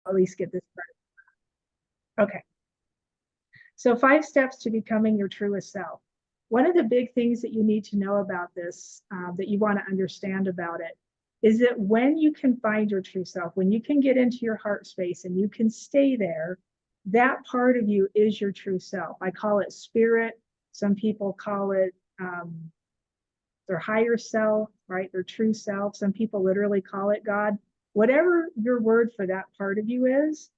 at least get this part. Okay. So 5 steps to becoming your truest self. One of the big things that you need to know about this, that you want to understand about it, is that when you can find your true self, when you can get into your heart space and you can stay there, that part of you is your true self. I call it spirit. Some people call it their higher self, right? Their true self. Some people literally call it God. Whatever your word for that part of you is,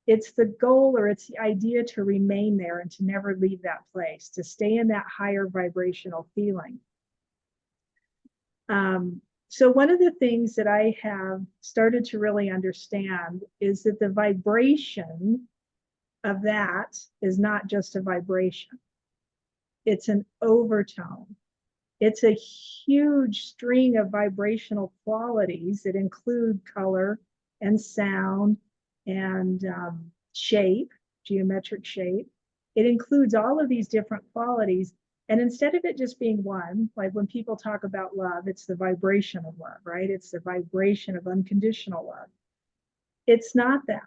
it's the goal or it's the idea to remain there and to never leave that place, to stay in that higher vibrational feeling. So one of the things that I have started to really understand is that the vibration of that is not just a vibration. It's an overtone. It's a huge string of vibrational qualities that include color and sound and shape, geometric shape. It includes all of these different qualities. And instead of it just being one, like when people talk about love, it's the vibration of love, right? It's the vibration of unconditional love. It's not that.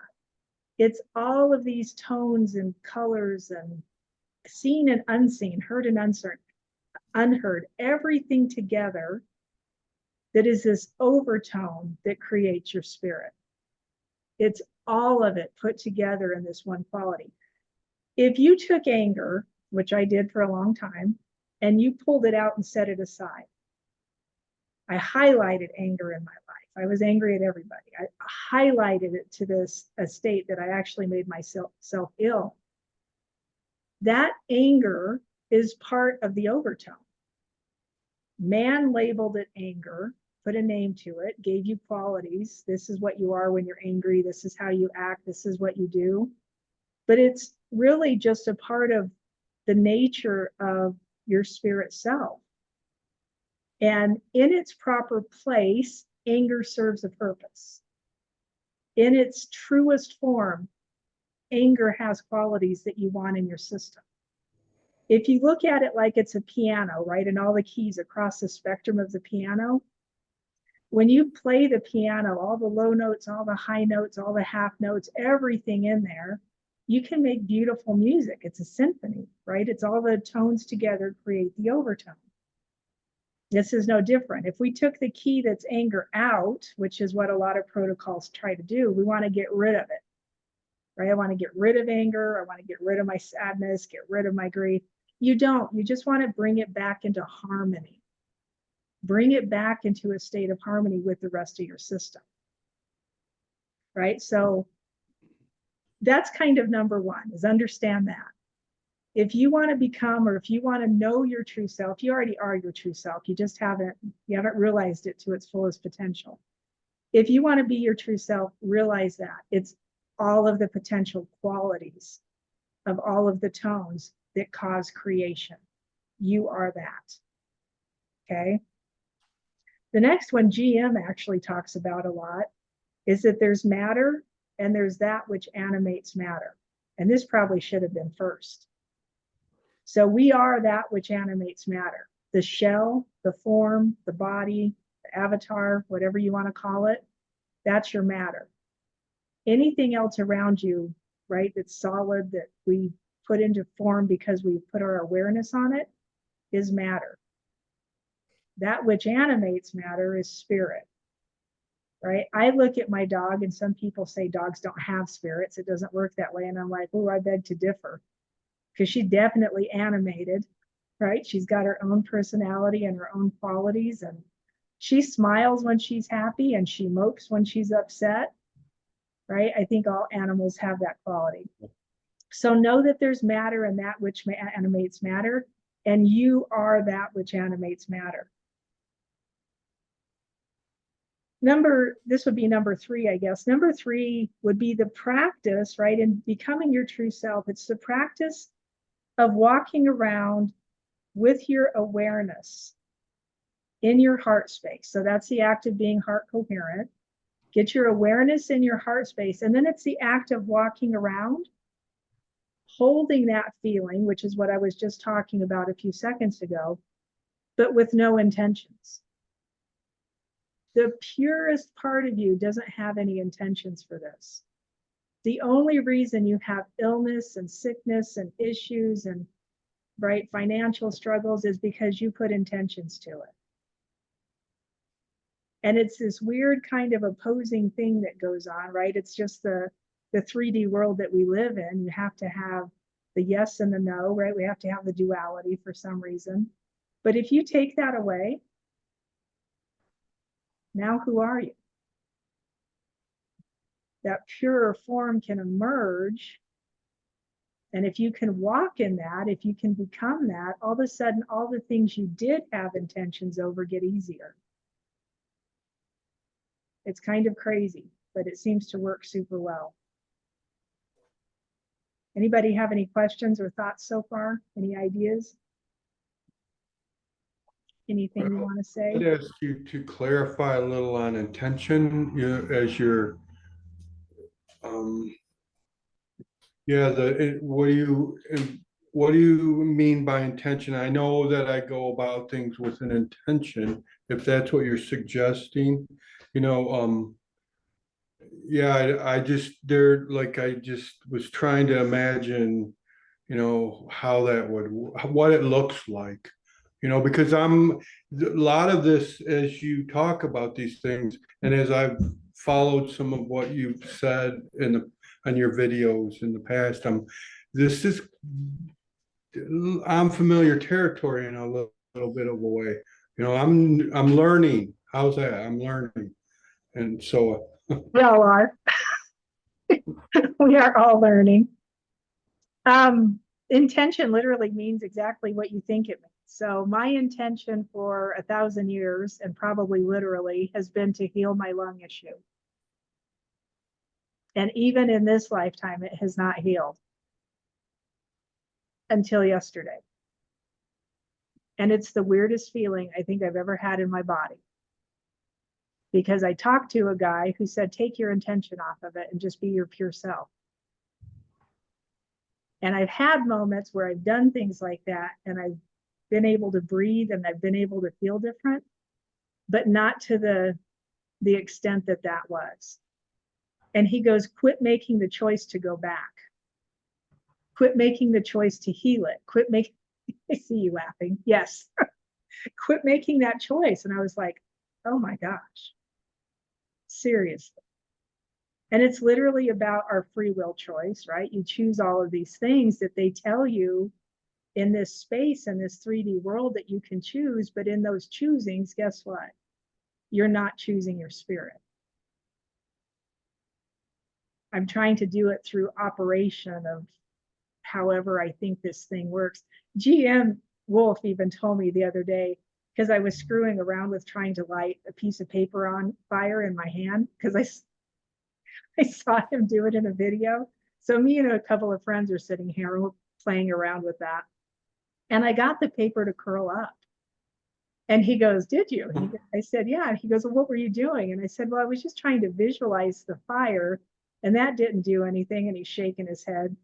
It's all of these tones and colors and seen and unseen, heard and unheard, everything together that is this overtone that creates your spirit. It's all of it put together in this one quality. If you took anger, which I did for a long time, and you pulled it out and set it aside, I highlighted anger in my life. I was angry at everybody. I highlighted it to this a state that I actually made myself ill. That anger is part of the overtone. Man labeled it anger, put a name to it, gave you qualities. This is what you are when you're angry. This is how you act. This is what you do. But it's really just a part of the nature of your spirit self. And in its proper place, anger serves a purpose. In its truest form, anger has qualities that you want in your system. If you look at it like it's a piano, right, and all the keys across the spectrum of the piano, when you play the piano, all the low notes, all the high notes, all the half notes, everything in there, you can make beautiful music. It's a symphony, right? It's all the tones together create the overtone. This is no different. If we took the key that's anger out, which is what a lot of protocols try to do, we want to get rid of it, right? I want to get rid of anger. I want to get rid of my sadness, get rid of my grief. You don't. You just want to bring it back into harmony. Bring it back into a state of harmony with the rest of your system, right? So that's kind of number one, is understand that. If you want to become, or if you want to know your true self, you already are your true self. You just haven't realized it to its fullest potential. If you want to be your true self, realize that it's all of the potential qualities of all of the tones that cause creation. You are that. Okay. The next one, GM actually talks about a lot, is that there's matter and there's that which animates matter. And this probably should have been first. So we are that which animates matter. The shell, the form, the body, the avatar, whatever you want to call it, that's your matter. Anything else around you, right, that's solid, that we put into form because we put our awareness on it, is matter. That which animates matter is spirit, right? I look at my dog, and some people say dogs don't have spirits. It doesn't work that way. And I'm like, oh, I beg to differ, because she definitely animated, right? She's got her own personality and her own qualities, and she smiles when she's happy and she mopes when she's upset, right? I think all animals have that quality. So know that there's matter and that which animates matter, and you are that which animates matter. This would be number 3, I guess. Number 3 would be the practice, right, in becoming your true self. It's the practice of walking around with your awareness in your heart space. So that's the act of being heart coherent. Get your awareness in your heart space. And then it's the act of walking around, holding that feeling, which is what I was just talking about a few seconds ago, but with no intentions. The purest part of you doesn't have any intentions for this. The only reason you have illness and sickness and issues and right financial struggles is because you put intentions to it. And it's this weird kind of opposing thing that goes on, right? It's just the 3D world that we live in. You have to have the yes and the no, right? We have to have the duality for some reason. But if you take that away, now who are you? That purer form can emerge. And if you can walk in that, if you can become that, all of a sudden, all the things you did have intentions over get easier. It's kind of crazy, but it seems to work super well. Anybody have any questions or thoughts so far? Any ideas? Anything you want to say? I'd ask you to clarify a little on intention, as you're, yeah, what do you mean by intention? I know that I go about things with an intention, if that's what you're suggesting, yeah, I just was trying to imagine, how that what it looks like, because a lot of this, as you talk about these things, and as I've followed some of what you've said on your videos in the past, this is, I'm familiar territory in a little bit of a way. I'm learning. How's that? I'm learning. And so, We all are. We are all learning. Intention literally means exactly what you think it means. So my intention for 1,000 years, and probably literally, has been to heal my lung issue. And even in this lifetime, it has not healed until yesterday. And it's the weirdest feeling I think I've ever had in my body. Because I talked to a guy who said, take your intention off of it and just be your pure self. And I've had moments where I've done things like that and I've been able to breathe and I've been able to feel different, but not to the extent that that was. And he goes, quit making the choice to go back. Quit making the choice to heal it. Quit making, I see you laughing. Yes. Quit making that choice. And I was like, oh my gosh, seriously. And it's literally about our free will choice, right? You choose all of these things that they tell you in this space, in this 3D world, that you can choose. But in those choosings, guess what? You're not choosing your spirit. I'm trying to do it through operation of however I think this thing works. GM Wolf even told me the other day, because I was screwing around with trying to light a piece of paper on fire in my hand, because I saw him do it in a video. So me and a couple of friends are sitting here playing around with that. And I got the paper to curl up. And he goes, did you? I said, yeah. He goes, well, what were you doing? And I said, well, I was just trying to visualize the fire. And that didn't do anything. And he's shaking his head.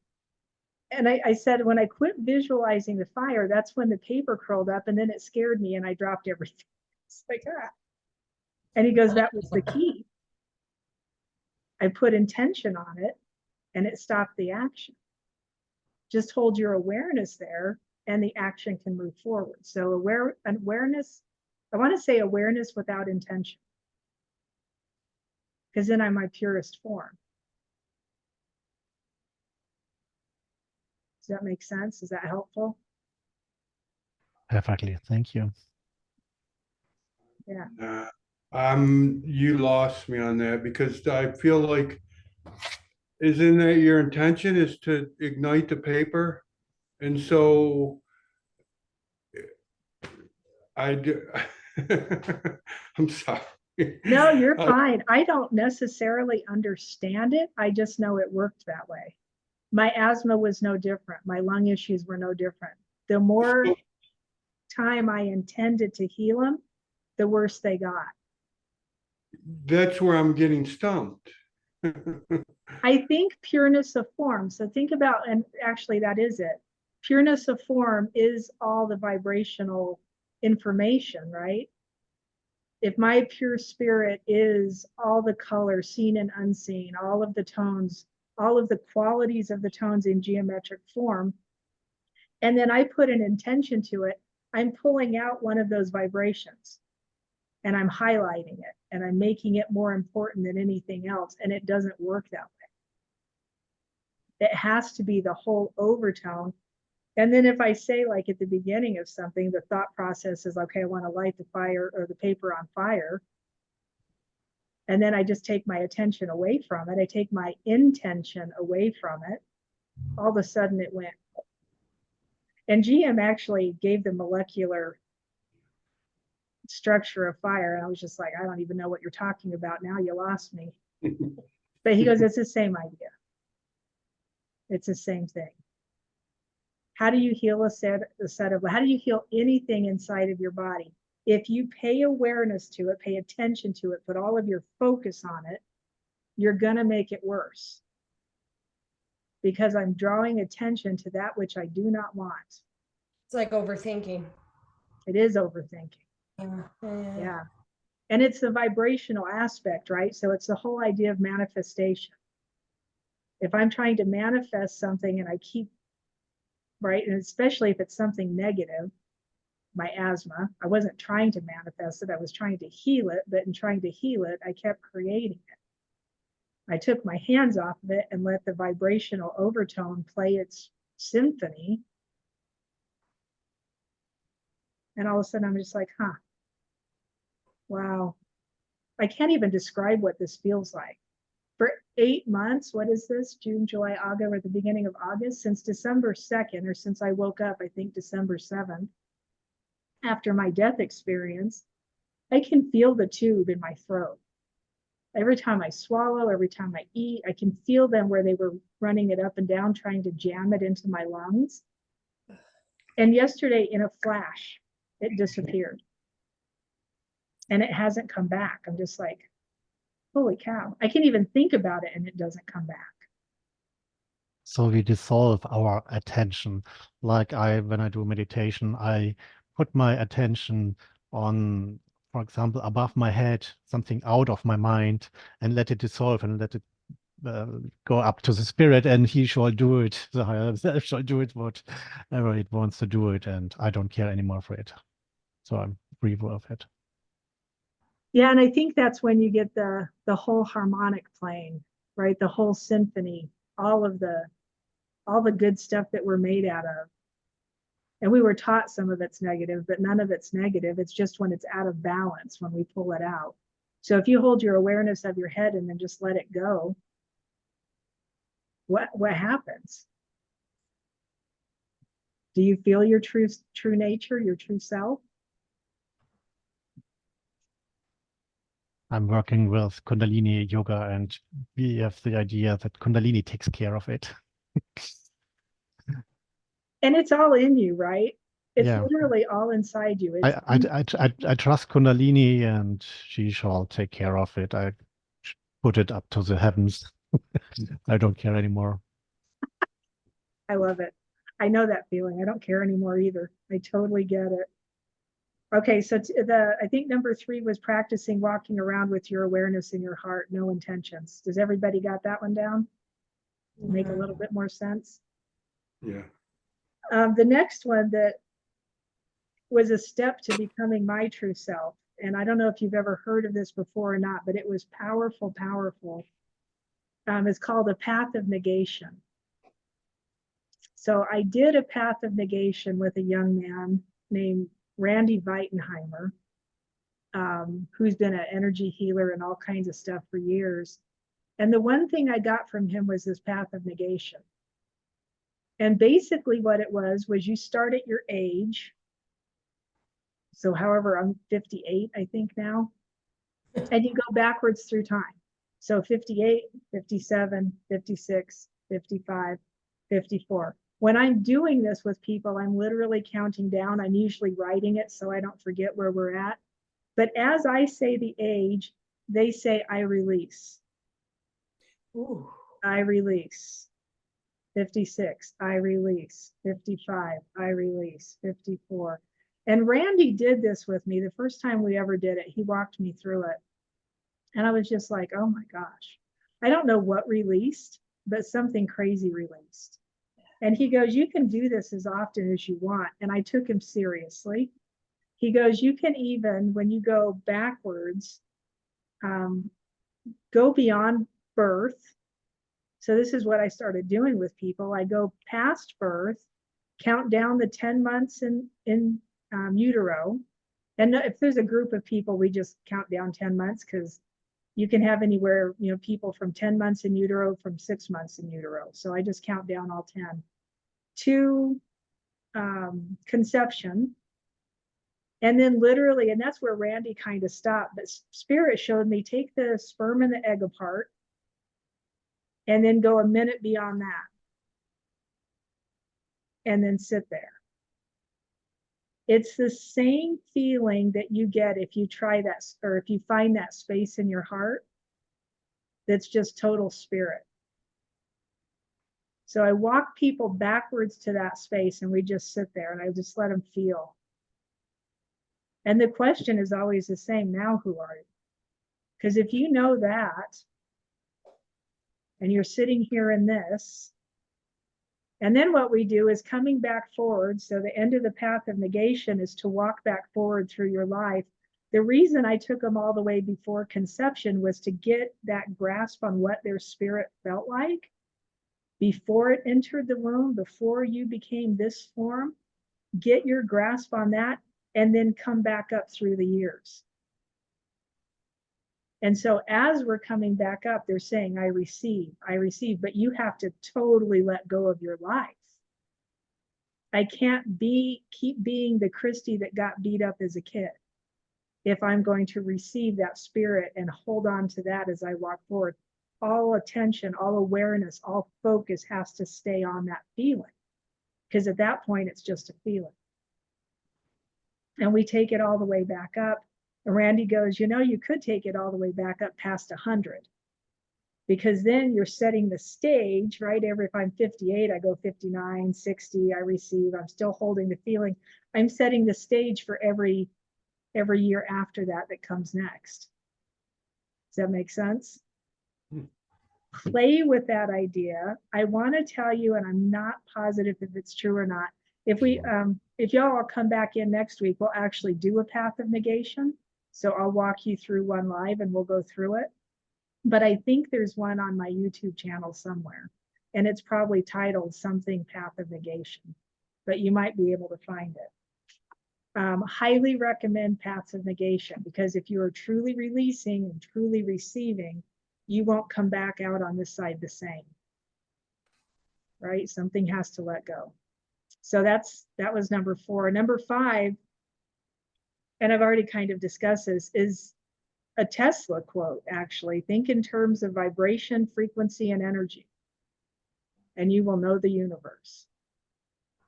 And I said, when I quit visualizing the fire, that's when the paper curled up. And then it scared me and I dropped everything. It's like, ah. And he goes, that was the key. I put intention on it and it stopped the action. Just hold your awareness there and the action can move forward. So awareness, I want to say awareness without intention, because then I'm my purest form. Does that make sense? Is that helpful? Perfectly. Thank you. Yeah. you lost me on that, because I feel like, isn't that your intention, is to ignite the paper? And so I do. I'm sorry. No, you're fine. I don't necessarily understand it. I just know it worked that way. My asthma was no different. My lung issues were no different. The more time I intended to heal them, the worse they got. That's where I'm getting stumped. I think pureness of form. So think about, and actually that is it. Pureness of form is all the vibrational information, right? If my pure spirit is all the color seen and unseen, all of the tones all of the qualities of the tones in geometric form. And then I put an intention to it. I'm pulling out one of those vibrations and I'm highlighting it and I'm making it more important than anything else. And it doesn't work that way. It has to be the whole overtone. And then if I say, like at the beginning of something, the thought process is, okay, I want to light the fire or the paper on fire. And then I just take my attention away from it. I take my intention away from it. All of a sudden it went. And GM actually gave the molecular structure of fire. And I was just like, I don't even know what you're talking about now. You lost me. But he goes, it's the same idea. It's the same thing. How do you heal how do you heal anything inside of your body? If you pay awareness to it, pay attention to it, put all of your focus on it, you're going to make it worse. Because I'm drawing attention to that which I do not want. It's like overthinking. It is overthinking. Yeah. And it's the vibrational aspect, right? So it's the whole idea of manifestation. If I'm trying to manifest something and I keep, right, and especially if it's something negative, my asthma, I wasn't trying to manifest it, I was trying to heal it, but in trying to heal it, I kept creating it. I took my hands off of it and let the vibrational overtone play its symphony. And all of a sudden I'm just like, wow. I can't even describe what this feels like. For 8 months, what is this? June, July, August, or the beginning of August, since December 2nd, or since I woke up, I think December 7th, after my death experience, I can feel the tube in my throat. Every time I swallow, every time I eat, I can feel them where they were running it up and down, trying to jam it into my lungs. And yesterday, in a flash, it disappeared. And it hasn't come back. I'm just like, holy cow. I can't even think about it and it doesn't come back. So we dissolve our attention. Like when I do meditation, I put my attention on, for example, above my head, something out of my mind, and let it dissolve and let it go up to the spirit, and he shall do it. The higher self shall do it whatever it wants to do it, and I don't care anymore for it. So I'm free of it. Yeah, and I think that's when you get the whole harmonic playing, right? The whole symphony, all the good stuff that we're made out of. And we were taught some of it's negative, but none of it's negative. It's just when it's out of balance, when we pull it out. So if you hold your awareness of your head and then just let it go, what happens? Do you feel your true nature, your true self? I'm working with Kundalini yoga, and we have the idea that Kundalini takes care of it. And it's all in you, right? It's Yeah. literally all inside you. I trust Kundalini, and she shall take care of it. I put it up to the heavens. I don't care anymore. I love it. I know that feeling. I don't care anymore either. I totally get it. Okay, so I think number 3 was practicing walking around with your awareness in your heart, no intentions. Does everybody got that one down? Make a little bit more sense? Yeah. The next one that was a step to becoming my true self, and I don't know if you've ever heard of this before or not, but it was powerful, powerful. It's called a path of negation. So I did a path of negation with a young man named Randy Weitenheimer, who's been an energy healer and all kinds of stuff for years. And the one thing I got from him was this path of negation. And basically what it was you start at your age. So however, I'm 58, I think now, and you go backwards through time. So 58, 57, 56, 55, 54. When I'm doing this with people, I'm literally counting down. I'm usually writing it so I don't forget where we're at. But as I say the age, they say, I release. Ooh. I release. 56, I release. 55, I release. 54. And Randy did this with me the first time we ever did it. He walked me through it. And I was just like, oh my gosh, I don't know what released. but something crazy released. And he goes, you can do this as often as you want. And I took him seriously. He goes, you can even, when you go backwards, go beyond birth. So this is what I started doing with people. I go past birth, count down the 10 months in utero. And if there's a group of people, we just count down 10 months because you can have anywhere, people from 10 months in utero, from 6 months in utero. So I just count down all 10 to conception. And then literally, and that's where Randy kind of stopped, but Spirit showed me take the sperm and the egg apart and then go a minute beyond that. And then sit there. It's the same feeling that you get if you try that, or if you find that space in your heart that's just total spirit. So I walk people backwards to that space and we just sit there and I just let them feel. And the question is always the same. Now, who are you? Because if you know that, and you're sitting here in this, and then what we do is coming back forward. So the end of the path of negation is to walk back forward through your life. The reason I took them all the way before conception was to get that grasp on what their spirit felt like before it entered the womb, before you became this form. Get your grasp on that and then come back up through the years. And so as we're coming back up, they're saying, I receive, but you have to totally let go of your life. I can't keep being the Christy that got beat up as a kid if I'm going to receive that spirit and hold on to that as I walk forward. All attention, all awareness, all focus has to stay on that feeling, because at that point, it's just a feeling. And we take it all the way back up. And Randy goes, you could take it all the way back up past 100, because then you're setting the stage, right? If I'm 58, I go 59, 60, I receive, I'm still holding the feeling. I'm setting the stage for every year after that comes next. Does that make sense? Play with that idea. I want to tell you, and I'm not positive if it's true or not. If y'all all come back in next week, we'll actually do a path of negation. So I'll walk you through one live and we'll go through it. But I think there's one on my YouTube channel somewhere, and it's probably titled something Path of Negation, but you might be able to find it. Highly recommend Paths of Negation, because if you are truly releasing and truly receiving, you won't come back out on this side the same, right? Something has to let go. So that was number 4. Number 5, and I've already kind of discussed this, is a Tesla quote, actually. Think in terms of vibration, frequency, and energy, and you will know the universe.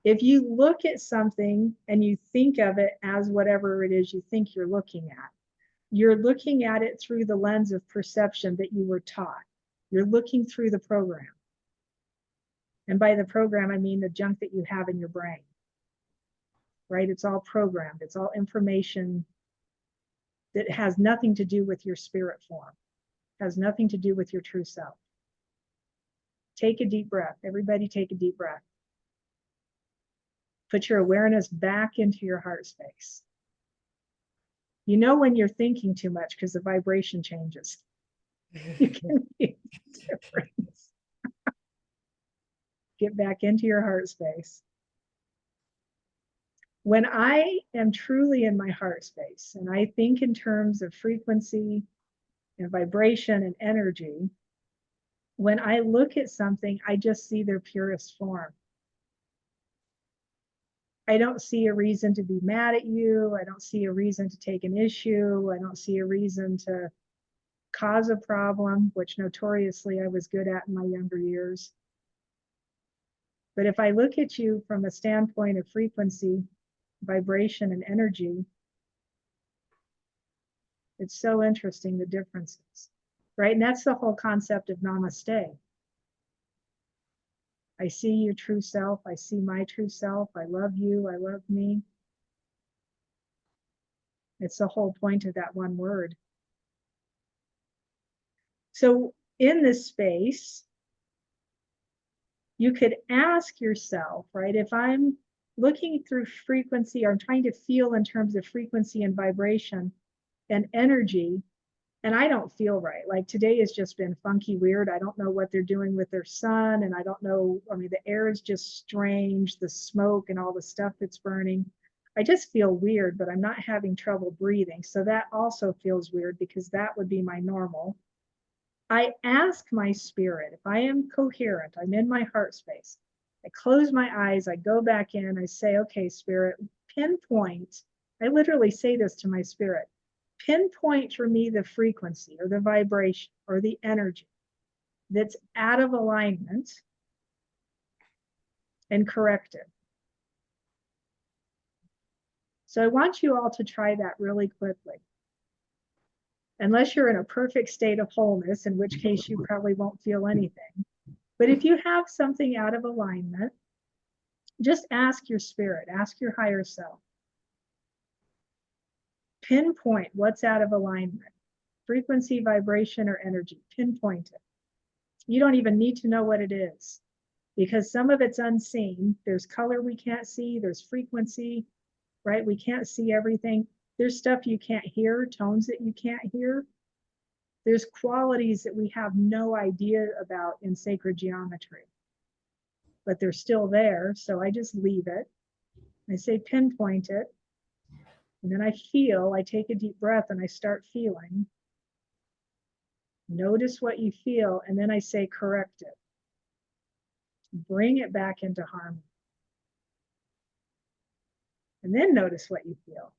If you look at something and you think of it as whatever it is you think you're looking at it through the lens of perception that you were taught. You're looking through the program. And by the program, I mean the junk that you have in your brain, right? It's all programmed. It's all information that has nothing to do with your spirit form, has nothing to do with your true self. Take a deep breath. Everybody take a deep breath. Put your awareness back into your heart space. You know when you're thinking too much because the vibration changes. You can feel the difference. Get back into your heart space. When I am truly in my heart space and I think in terms of frequency and vibration and energy, when I look at something, I just see their purest form. I don't see a reason to be mad at you. I don't see a reason to take an issue. I don't see a reason to cause a problem, which notoriously I was good at in my younger years. But if I look at you from a standpoint of frequency, vibration, and energy, it's so interesting, the differences, right? And that's the whole concept of namaste. I see your true self. I see my true self. I love you. I love me. It's the whole point of that one word. So in this space, you could ask yourself, right? If I'm looking through frequency or I'm trying to feel in terms of frequency and vibration and energy, and I don't feel right. Like today has just been funky, weird. I don't know what they're doing with their son. And I don't know, I mean, the air is just strange, the smoke and all the stuff that's burning. I just feel weird, but I'm not having trouble breathing. So that also feels weird because that would be my normal. I ask my spirit, if I am coherent, I'm in my heart space. I close my eyes, I go back in, I say, okay, spirit, pinpoint. I literally say this to my spirit, pinpoint for me the frequency or the vibration or the energy that's out of alignment and correct it. So I want you all to try that really quickly. Unless you're in a perfect state of wholeness, in which case you probably won't feel anything. But if you have something out of alignment, just ask your spirit, ask your higher self. Pinpoint what's out of alignment, frequency, vibration, or energy. Pinpoint it. You don't even need to know what it is because some of it's unseen. There's color we can't see, there's frequency, right? We can't see everything. There's stuff you can't hear, tones that you can't hear. There's qualities that we have no idea about in sacred geometry, but they're still there. So I just leave it. I say pinpoint it. And then I take a deep breath and I start feeling. Notice what you feel. And then I say correct it. Bring it back into harmony. And then notice what you feel.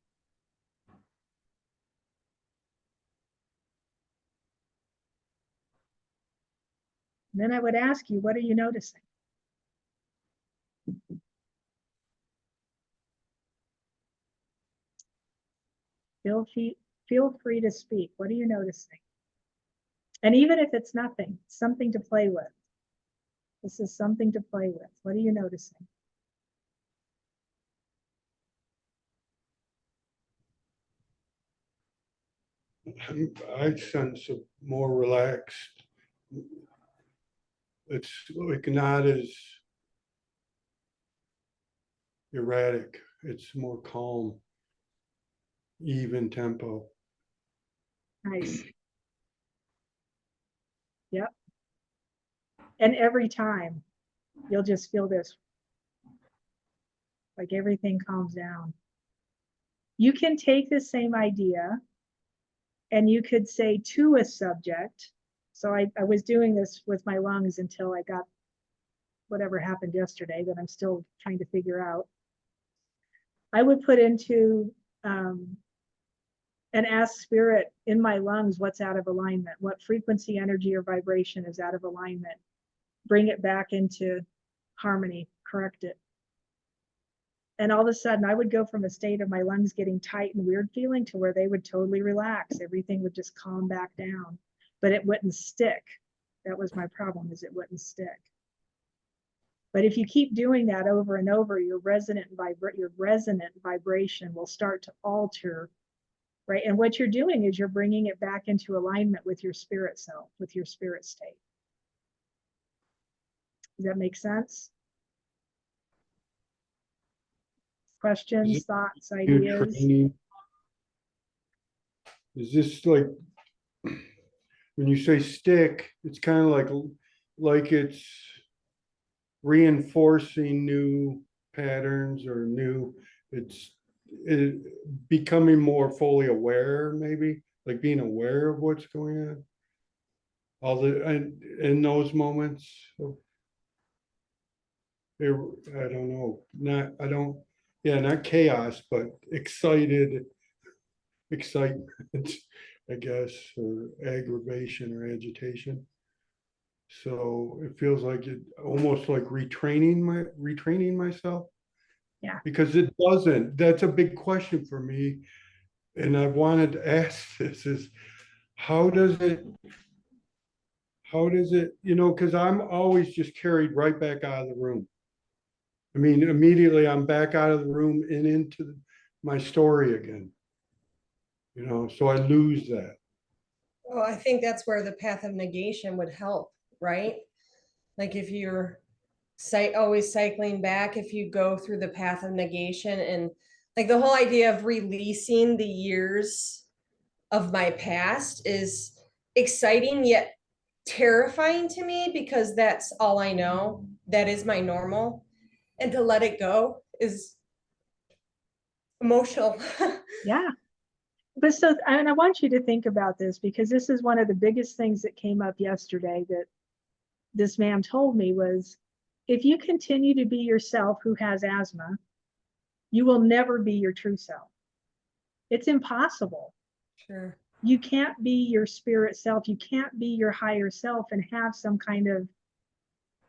And then I would ask you, what are you noticing? Feel free to speak. What are you noticing? And even if it's nothing, something to play with. This is something to play with. What are you noticing? I sense a more relaxed. It's like not as erratic. It's more calm, even tempo. Nice. Yep. And every time you'll just feel this, like everything calms down. You can take the same idea and you could say to a subject. So I was doing this with my lungs until I got whatever happened yesterday that I'm still trying to figure out. I would put into and ask spirit in my lungs what's out of alignment, what frequency, energy, or vibration is out of alignment. Bring it back into harmony, correct it. And all of a sudden I would go from a state of my lungs getting tight and weird feeling to where they would totally relax. Everything would just calm back down, but it wouldn't stick. That was my problem, is it wouldn't stick. But if you keep doing that over and over, your resonant vibration will start to alter, right? And what you're doing is you're bringing it back into alignment with your spirit self, with your spirit state. Does that make sense? Questions, thoughts, ideas? Training? Is this like, when you say stick, it's kind of like it's reinforcing new patterns or it's becoming more fully aware, maybe like being aware of what's going on in those moments. I don't know, not chaos, but excitement, I guess, or aggravation or agitation. So it feels like it almost like retraining myself. Yeah. Because it doesn't. That's a big question for me. And I wanted to ask this is how does it, because I'm always just carried right back out of the room. I mean, immediately I'm back out of the room and into my story again. So I lose that. Well, I think that's where the path of negation would help, right? Like if you're always cycling back if you go through the path of negation, and like the whole idea of releasing the years of my past is exciting yet terrifying to me because that's all I know. That is my normal. And to let it go is emotional. Yeah. But so, and I want you to think about this because this is one of the biggest things that came up yesterday that this man told me was, if you continue to be yourself who has asthma, you will never be your true self. It's impossible. Sure. You can't be your spirit self. You can't be your higher self and have some kind of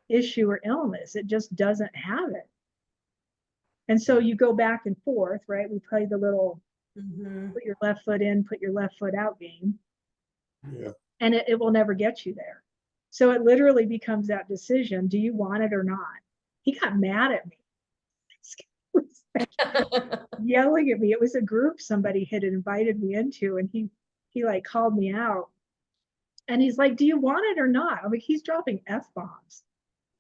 issue or illness. It just doesn't have it. And so you go back and forth, right? We play the little put your left foot in, put your left foot out game. Yeah. And it will never get you there. So it literally becomes that decision. Do you want it or not? He got mad at me. Yelling at me. It was a group somebody had invited me into, and he like called me out. And he's like, do you want it or not? I'm like, he's dropping F-bombs.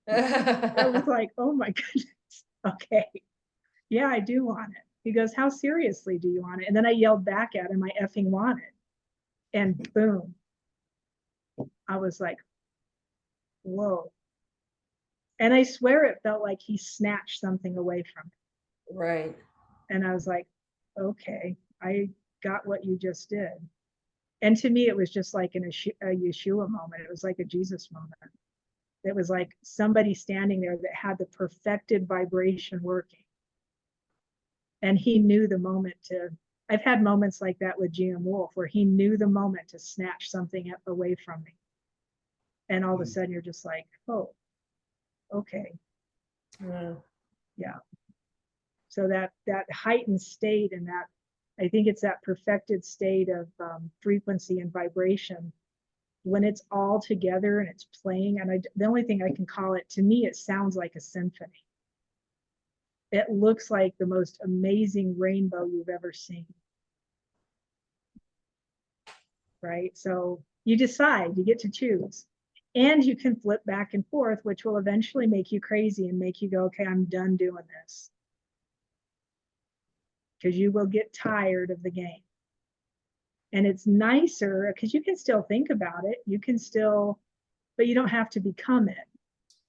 I was like, oh my goodness. Okay. Yeah, I do want it. He goes, how seriously do you want it? And then I yelled back at him, I effing want it. And boom. I was like, whoa. And I swear it felt like he snatched something away from me. Right. And I was like, okay, I got what you just did. And to me, it was just like a Yeshua moment. It was like a Jesus moment. It was like somebody standing there that had the perfected vibration working. And he knew the moment to, I've had moments like that with GM Wolf where he knew the moment to snatch something away from me. And all of a sudden you're just like, oh, okay. Yeah. So that heightened state, and that, I think it's that perfected state of frequency and vibration when it's all together and it's playing. And the only thing I can call it, to me, it sounds like a symphony. It looks like the most amazing rainbow you've ever seen. Right? So you decide, you get to choose. And you can flip back and forth, which will eventually make you crazy and make you go, okay, I'm done doing this. Because you will get tired of the game. And it's nicer because you can still think about it. You can still, but you don't have to become it.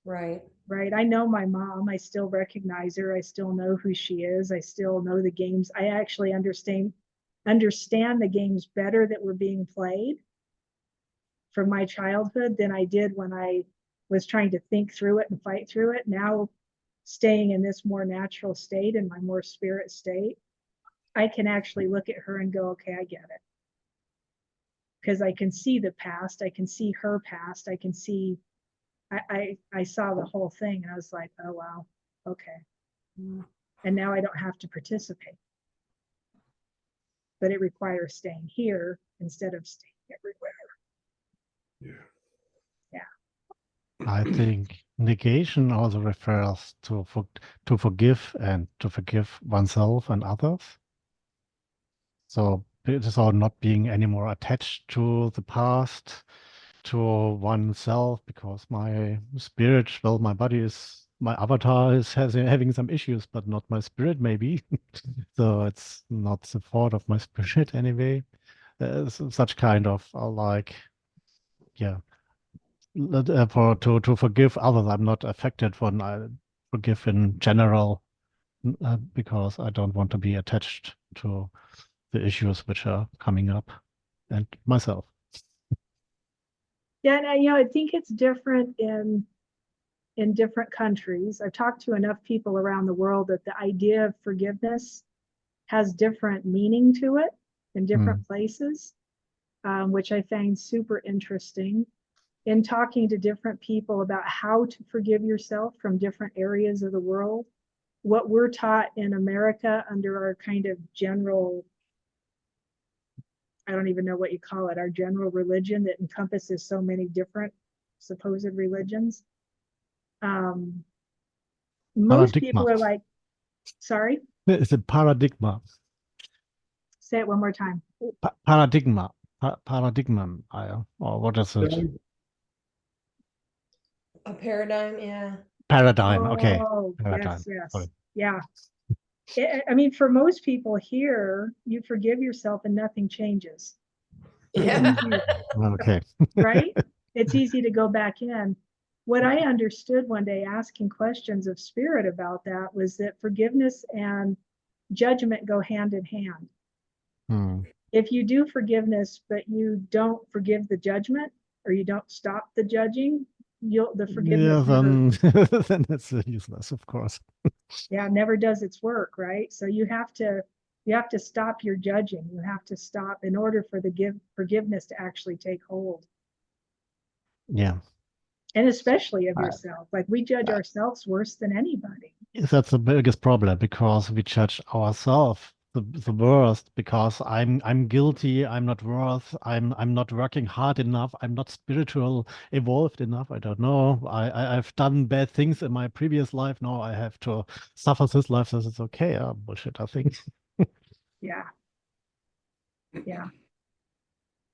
Right. Right. I know my mom. I still recognize her. I still know who she is. I still know the games. I actually understand the games better that were being played from my childhood than I did when I was trying to think through it and fight through it. Now, staying in this more natural state and my more spirit state, I can actually look at her and go, okay, I get it. Because I can see the past. I can see her past. I can see, I saw the whole thing and I was like, oh, wow, okay. And now I don't have to participate. But it requires staying here instead of staying everywhere. Yeah. I think negation also refers to forgive and to forgive oneself and others. So it is all not being anymore attached to the past, to oneself, because my spirit, well, my body is, my avatar is having some issues, but not my spirit maybe. So it's not the fault of my spirit anyway. Such kind of like, yeah, to forgive others. I'm not affected when I forgive in general, because I don't want to be attached to the issues which are coming up and myself. Yeah, and I think it's different in different countries. I've talked to enough people around the world that the idea of forgiveness has different meaning to it in different places, which I find super interesting. In talking to different people about how to forgive yourself from different areas of the world, what we're taught in America under our kind of general, I don't even know what you call it, our general religion that encompasses so many different supposed religions. Most people are like, sorry? It's a paradigma. Say it one more time. Paradigma. Paradigm. Or what is it? A paradigm, yeah. Paradigm. Okay. Oh, Paradigm. yes. Sorry. Yeah. I mean, for most people here, you forgive yourself and nothing changes. Yeah. Okay. Right? It's easy to go back in. What I understood one day asking questions of spirit about that was that forgiveness and judgment go hand in hand. Hmm. If you do forgiveness, but you don't forgive the judgment or you don't stop the judging, the Yeah, forgiveness never, then it's useless, of course. never does its work, right? So you have to stop your judging. You have to stop in order for the forgiveness to actually take hold. Yeah. And especially of Uh, yourself. Like we judge ourselves worse than anybody. That's the biggest problem because we judge ourselves the worst because I'm guilty, I'm not worth, I'm not working hard enough, I'm not spiritual evolved enough. I don't know. I've done bad things in my previous life. Now I have to suffer this life. This is okay. Bullshit, I think. Yeah. Yeah.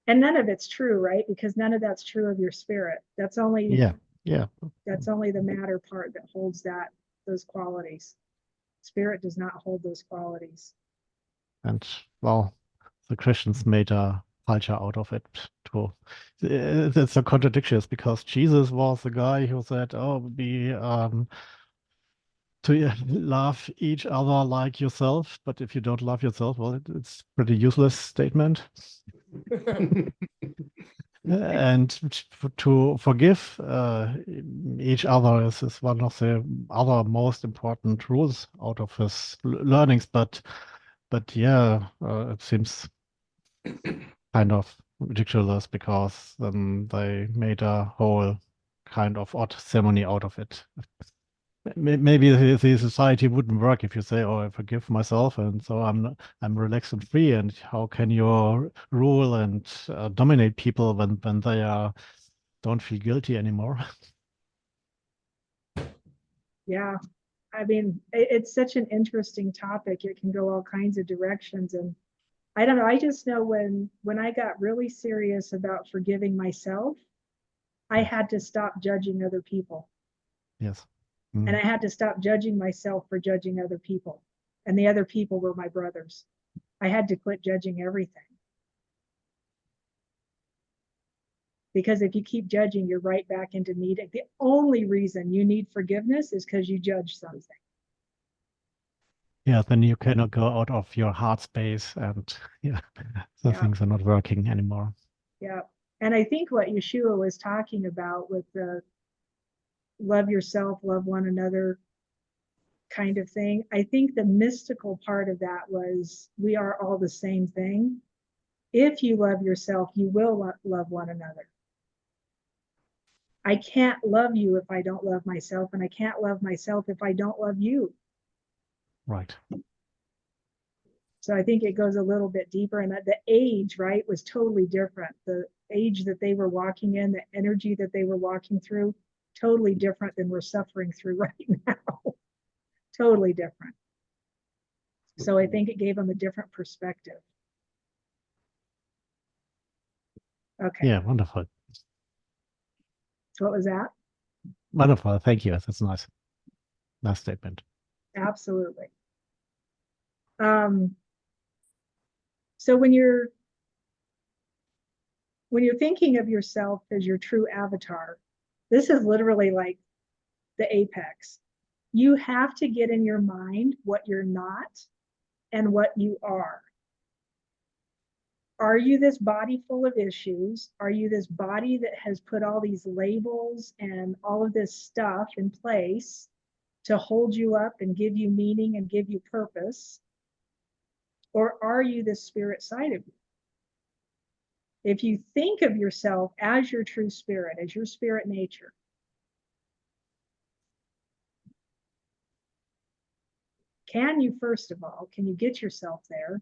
And none of it's true, right? Because none of that's true of your spirit. That's only Yeah. Yeah. the matter part that holds those qualities. Spirit does not hold those qualities. And well, the Christians made a culture out of it too. It's a contradiction because Jesus was the guy who said, "Oh, be to love each other like yourself." But if you don't love yourself, well, it's pretty useless statement. And to forgive each other is one of the other most important rules out of his learnings. But yeah, it seems kind of ridiculous because they made a whole kind of odd ceremony out of it. Maybe the society wouldn't work if you say, "Oh, I forgive myself, and so I'm relaxed and free." And how can you rule and dominate people when they don't feel guilty anymore? Yeah. I mean, it's such an interesting topic. It can go all kinds of directions. And I don't know. I just know when I got really serious about forgiving myself, I had to stop judging other people. Yes. And I had to stop judging myself for judging other people. And the other people were my brothers. I had to quit judging everything. Because if you keep judging, you're right back into needing. The only reason you need forgiveness is because you judge something. Yeah, then you cannot go out of your heart space and yeah, the Yeah. things are not working anymore. Yeah. And I think what Yeshua was talking about with the love yourself, love one another kind of thing, I think the mystical part of that was we are all the same thing. If you love yourself, you will love one another. I can't love you if I don't love myself, and I can't love myself if I don't love you. Right. So I think it goes a little bit deeper, and the age, right, was totally different. The age that they were walking in, the energy that they were walking through, totally different than we're suffering through right now. Totally different. So I think it gave them a different perspective. Okay. Yeah, wonderful. So what was that? Wonderful. Thank you. That's nice. Nice statement. Absolutely. So when you're thinking of yourself as your true avatar, this is literally like the apex. You have to get in your mind what you're not and what you are. Are you this body full of issues? Are you this body that has put all these labels and all of this stuff in place to hold you up and give you meaning and give you purpose? Or are you the spirit side of you? If you think of yourself as your true spirit, as your spirit nature, can you, first of all, can you get yourself there?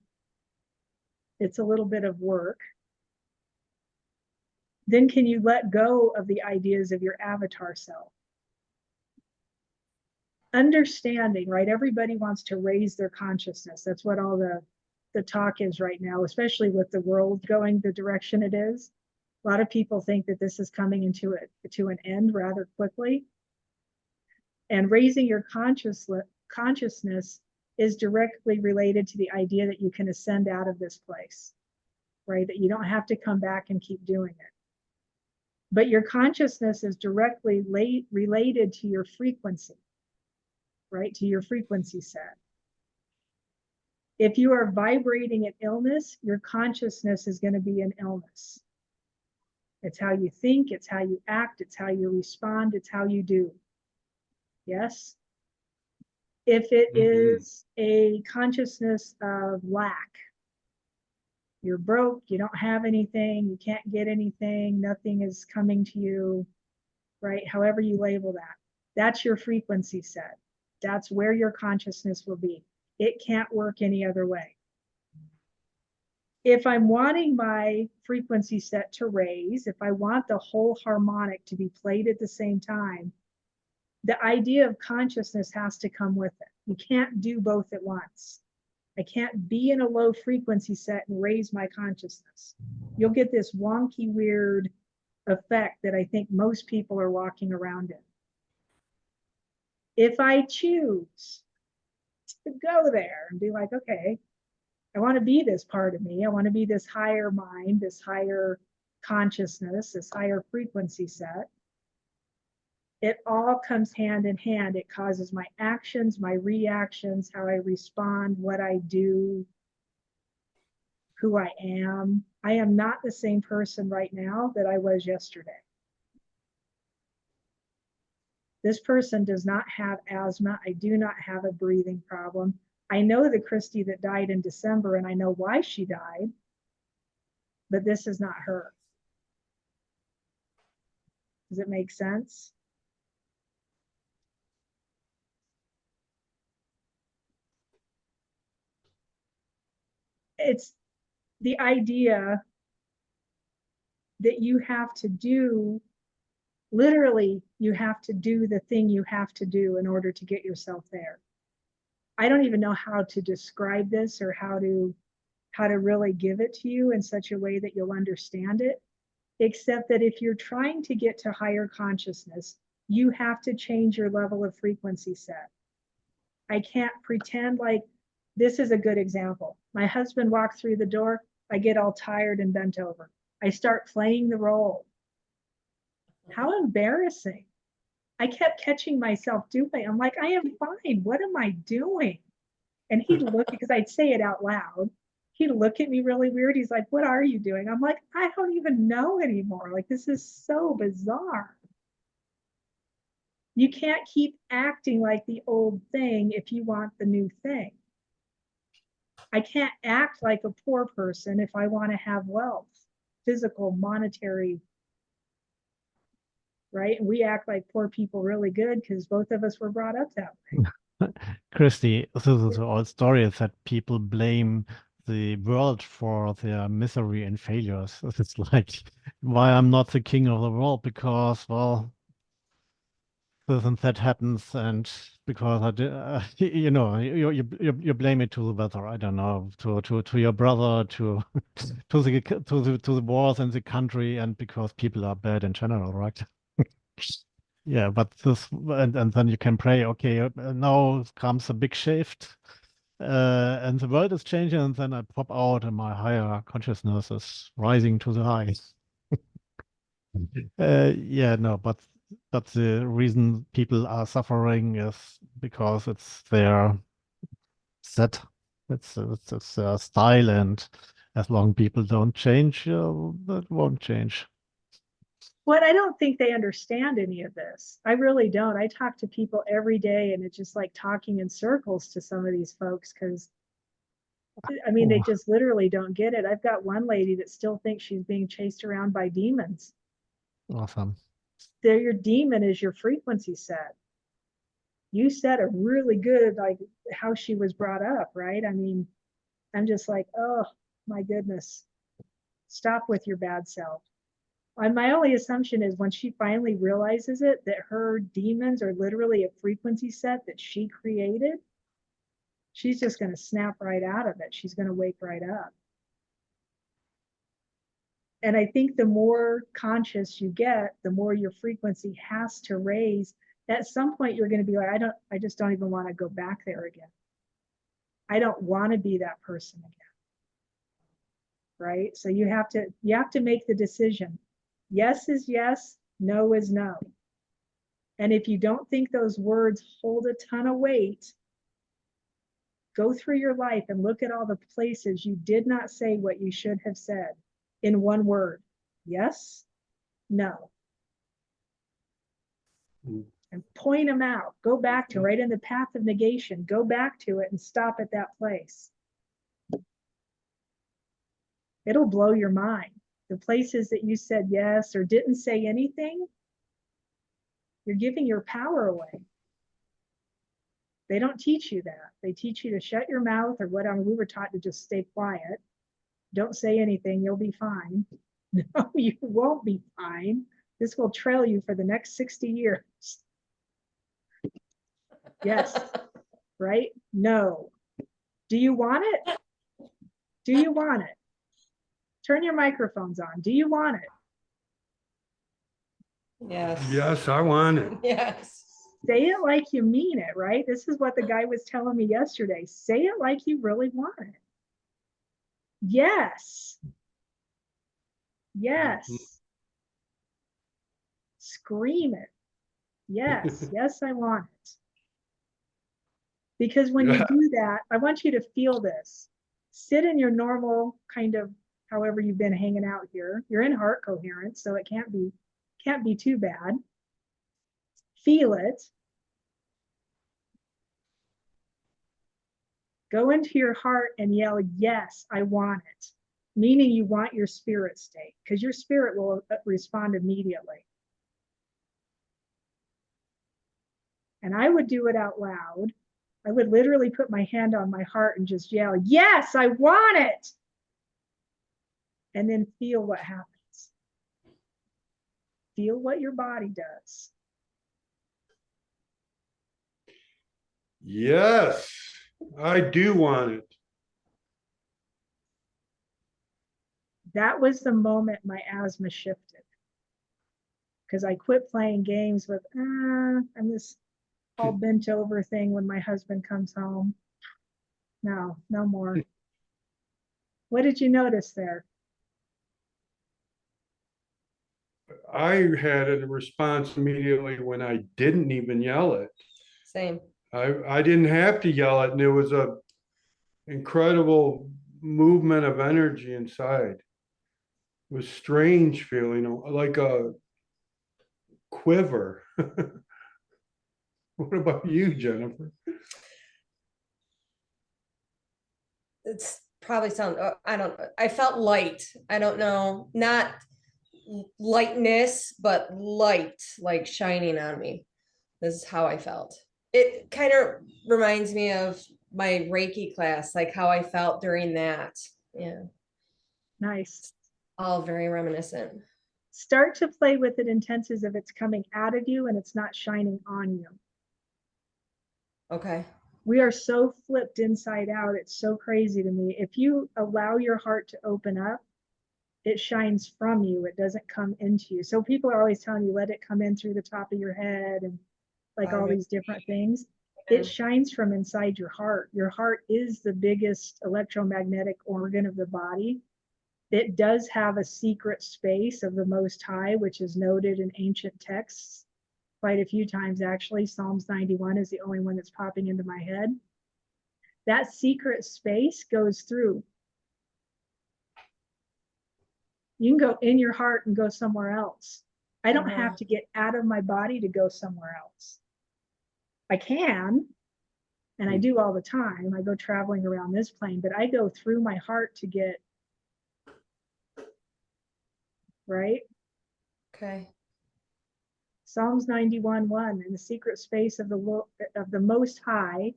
It's a little bit of work. Then can you let go of the ideas of your avatar self? Understanding, right? Everybody wants to raise their consciousness. That's what all the talk is right now, especially with the world going the direction it is. A lot of people think that this is coming to an end rather quickly. And raising your consciousness is directly related to the idea that you can ascend out of this place, right? That you don't have to come back and keep doing it. But your consciousness is directly related to your frequency, right? To your frequency set. If you are vibrating in illness, your consciousness is going to be in illness. It's how you think, it's how you act, it's how you respond, it's how you do. Yes? If it is a consciousness of lack, you're broke, you don't have anything, you can't get anything, nothing is coming to you, right? However you label that, that's your frequency set. That's where your consciousness will be. It can't work any other way. If I'm wanting my frequency set to raise, if I want the whole harmonic to be played at the same time, the idea of consciousness has to come with it. You can't do both at once. I can't be in a low frequency set and raise my consciousness. You'll get this wonky, weird effect that I think most people are walking around in. If I choose to go there and be like, okay, I want to be this part of me. I want to be this higher mind, this higher consciousness, this higher frequency set. It all comes hand in hand. It causes my actions, my reactions, how I respond, what I do, who I am. I am not the same person right now that I was yesterday. This person does not have asthma. I do not have a breathing problem. I know the Christy that died in December, and I know why she died, but this is not her. Does it make sense? It's the idea that you have to do, literally, you have to do the thing you have to do in order to get yourself there. I don't even know how to describe this or how to really give it to you in such a way that you'll understand it, except that if you're trying to get to higher consciousness, you have to change your level of frequency set. I can't pretend like, this is a good example. My husband walked through the door, I get all tired and bent over. I start playing the role. How embarrassing. I kept catching myself doing. I'm like, I am fine. What am I doing? And he'd look, because I'd say it out loud. He'd look at me really weird. He's like, what are you doing? I'm like, I don't even know anymore. Like, this is so bizarre. You can't keep acting like the old thing if you want the new thing. I can't act like a poor person if I want to have wealth, physical, monetary, right? And we act like poor people really good because both of us were brought up that way. Christy, this is an old story that people blame the world for their misery and failures. It's like, why I'm not the king of the world, because, well, this and that happens, and because I did, you know, you blame it to the weather. I don't know, to your brother, to to the wars in the country, and because people are bad in general, right? Yeah, but this, and then you can pray, okay, now comes a big shift, and the world is changing, and then I pop out and my higher consciousness is rising to the heights. Yeah, no, but the reason people are suffering is because it's their set, it's their style, and as long people don't change, that won't change. Well, I don't think they understand any of this. I really don't. I talk to people every day, and it's just like talking in circles to some of these folks because, I mean, they Oh, just literally don't get it. I've got one lady that still thinks she's being chased around by demons. awesome. Your demon is your frequency set. You set a really good, like how she was brought up, right? I mean, I'm just like, oh my goodness, stop with your bad self. And my only assumption is when she finally realizes it, that her demons are literally a frequency set that she created, she's just going to snap right out of it. She's going to wake right up. And I think the more conscious you get, the more your frequency has to raise At some point, you're going to be like, I just don't even want to go back there again. I don't want to be that person again. Right? So you have to make the decision. Yes is yes, no is no. And if you don't think those words hold a ton of weight, go through your life and look at all the places you did not say what you should have said in one word. Yes, no. And point them out. Go back to right in the path of negation. Go back to it and stop at that place. It'll blow your mind. The places that you said yes or didn't say anything, you're giving your power away. They don't teach you that. They teach you to shut your mouth or whatever. We were taught to just stay quiet. Don't say anything. You'll be fine. No, you won't be fine. This will trail you for the next 60 years. Yes. Right? No. Do you want it? Do you want it? Turn your microphones on. Do you want it? Yes. Yes, I want it. Yes. Say it like you mean it, right? This is what the guy was telling me yesterday. Say it like you really want it. Yes. Yes. Scream it. Yes. Yes, I want it. Because when you do that, I want you to feel this. Sit in your normal kind of however you've been hanging out here. You're in heart coherence, so it can't be too bad. Feel it. Go into your heart and yell, yes, I want it. Meaning you want your spirit state, because your spirit will respond immediately. And I would do it out loud. I would literally put my hand on my heart and just yell, yes, I want it. And then feel what happens. Feel what your body does. Yes, I do want it. That was the moment my asthma shifted. Because I quit playing games with, I'm this all bent over thing when my husband comes home. No, no more. What did you notice there? I had a response immediately when I didn't even yell it. Same. I didn't have to yell it, and there was a incredible movement of energy inside. It was strange feeling, like a quiver. What about you, Jennifer? It's probably I don't know. I felt light. I don't know. Not lightness, but light, like shining on me. This is how I felt. It kind of reminds me of my Reiki class, like how I felt during that. Yeah. Nice. All very reminiscent. Start to play with it in tenses if it's coming out of you and it's not shining on you. Okay. We are so flipped inside out. It's so crazy to me. If you allow your heart to open up, it shines from you. It doesn't come into you. So people are always telling you, let it come in through the top of your head and like all these different things. It shines from inside your heart. Your heart is the biggest electromagnetic organ of the body. It does have a secret space of the Most High, which is noted in ancient texts quite a few times, actually. Psalms 91 is the only one that's popping into my head. That secret space goes through. You can go in your heart and go somewhere else. I don't have to get out of my body to go somewhere else. I can, and I do all the time. I go traveling around this plane, but I go through my heart to get, right? Okay. Psalms 91:1, in the secret space of the Most High.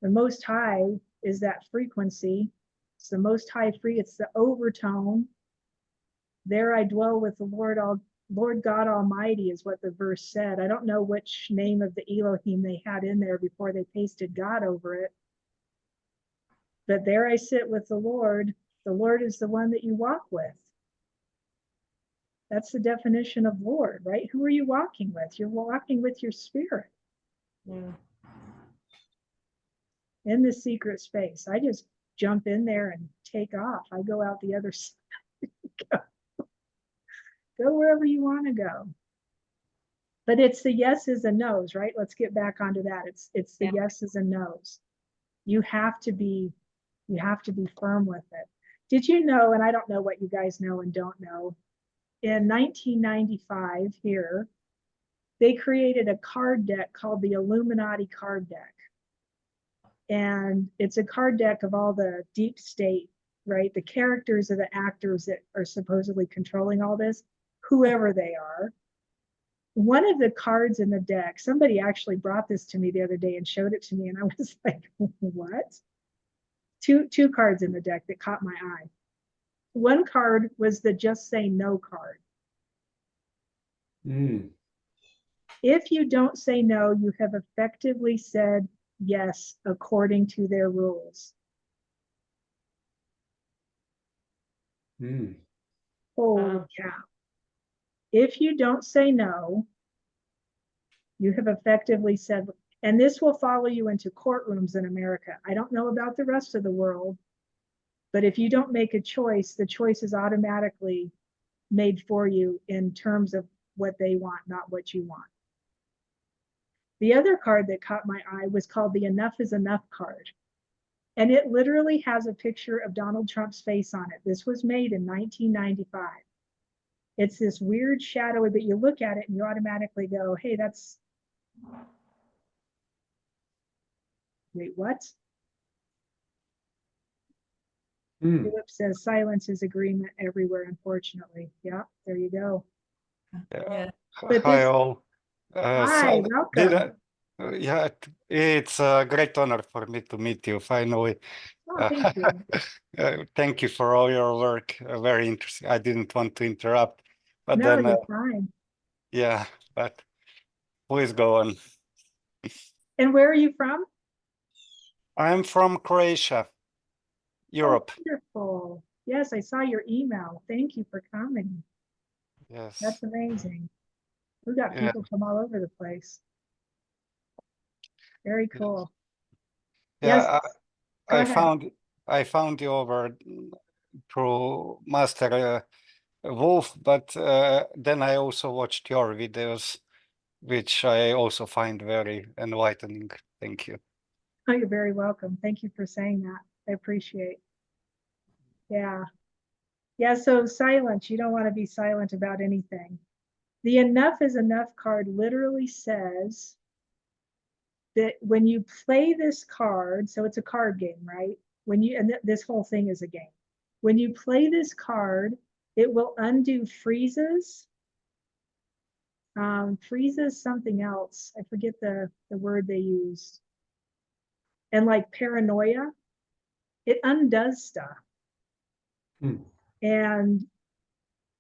The Most High is that frequency. It's the Most High free. It's the overtone. There I dwell with the Lord God Almighty is what the verse said. I don't know which name of the Elohim they had in there before they pasted God over it. But there I sit with the Lord. The Lord is the one that you walk with. That's the definition of Lord, right? Who are you walking with? You're walking with your spirit Yeah. in the secret space. I just jump in there and take off. I go out the other side. Go wherever you want to go. But it's the yeses and nos, right? Let's get back onto that. It's the yeses and nos. You have to be firm with it. Did you know, and I don't know what you guys know and don't know, in 1995 here, they created a card deck called the Illuminati card deck. And it's a card deck of all the deep state, right? The characters of the actors that are supposedly controlling all this, whoever they are. One of the cards in the deck, somebody actually brought this to me the other day and showed it to me, and I was like, what? Two cards in the deck that caught my eye. One card was the just say no card. Mm. If you don't say no, you have effectively said yes according to their rules. Mm. Holy cow. If you don't say no, you have effectively said, and this will follow you into courtrooms in America. I don't know about the rest of the world, but if you don't make a choice, the choice is automatically made for you in terms of what they want, not what you want. The other card that caught my eye was called the Enough is Enough card. And it literally has a picture of Donald Trump's face on it. This was made in 1995. It's this weird shadowy, but you look at it and you automatically go, hey, that's, wait, what? Mm. Philip says silence is agreement everywhere, unfortunately. Yeah, there you go. Yeah. But Hi this, all. hi, Did welcome. yeah, it's a great honor for me to meet you finally. Oh, thank you. Thank you for all your work. Very interesting. I didn't want to interrupt, but No, then you're fine. yeah, but please go on. And where are you from? I'm from Croatia, Europe. Oh, wonderful. Yes, I saw your email. Thank you for coming. Yes. That's amazing. We've got Yeah. people from all over the place. Very cool. Yes, Yeah, go I ahead. found you over through Master Wolf, but then I also watched your videos, which I also find very enlightening. Thank you. Oh, you're very welcome. Thank you for saying that. I appreciate. Yeah. Yeah, so silence. You don't want to be silent about anything. The Enough is Enough card literally says that when you play this card, so it's a card game, right? When you, and this whole thing is a game. When you play this card, it will undo freezes. Freezes something else. I forget the word they used. And like paranoia, it undoes stuff. Hmm. And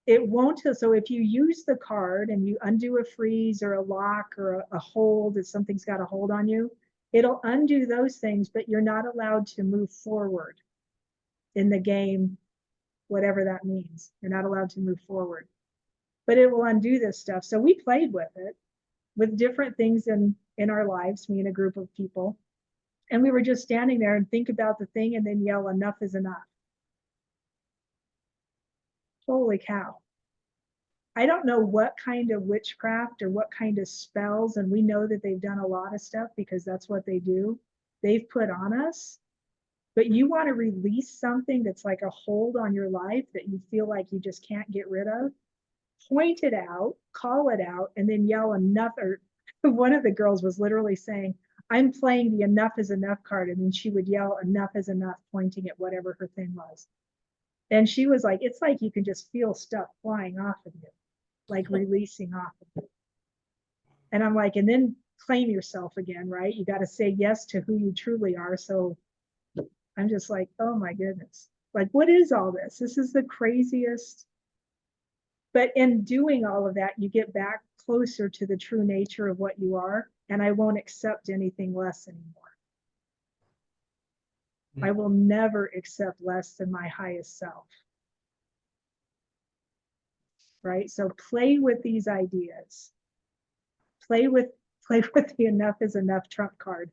it won't, so if you use the card and you undo a freeze or a lock or a hold, if something's got a hold on you, it'll undo those things, but you're not allowed to move forward in the game, whatever that means. You're not allowed to move forward, but it will undo this stuff. So we played with it, with different things in our lives, me and a group of people. And we were just standing there and think about the thing and then yell, enough is enough. Holy cow. I don't know what kind of witchcraft or what kind of spells, and we know that they've done a lot of stuff because that's what they do, they've put on us. But you want to release something that's like a hold on your life that you feel like you just can't get rid of, point it out, call it out, and then yell enough. Or one of the girls was literally saying, I'm playing the enough is enough card. And then she would yell enough is enough, pointing at whatever her thing was. And she was like, it's like you can just feel stuff flying off of you, like releasing off of it. And I'm like, and then claim yourself again, right? You got to say yes to who you truly are. So I'm just like, oh my goodness. Like, what is all this? This is the craziest. But in doing all of that, you get back closer to the true nature of what you are. And I won't accept anything less anymore. I will never accept less than my highest self. right? So play with these ideas. Play with the enough is enough trump card.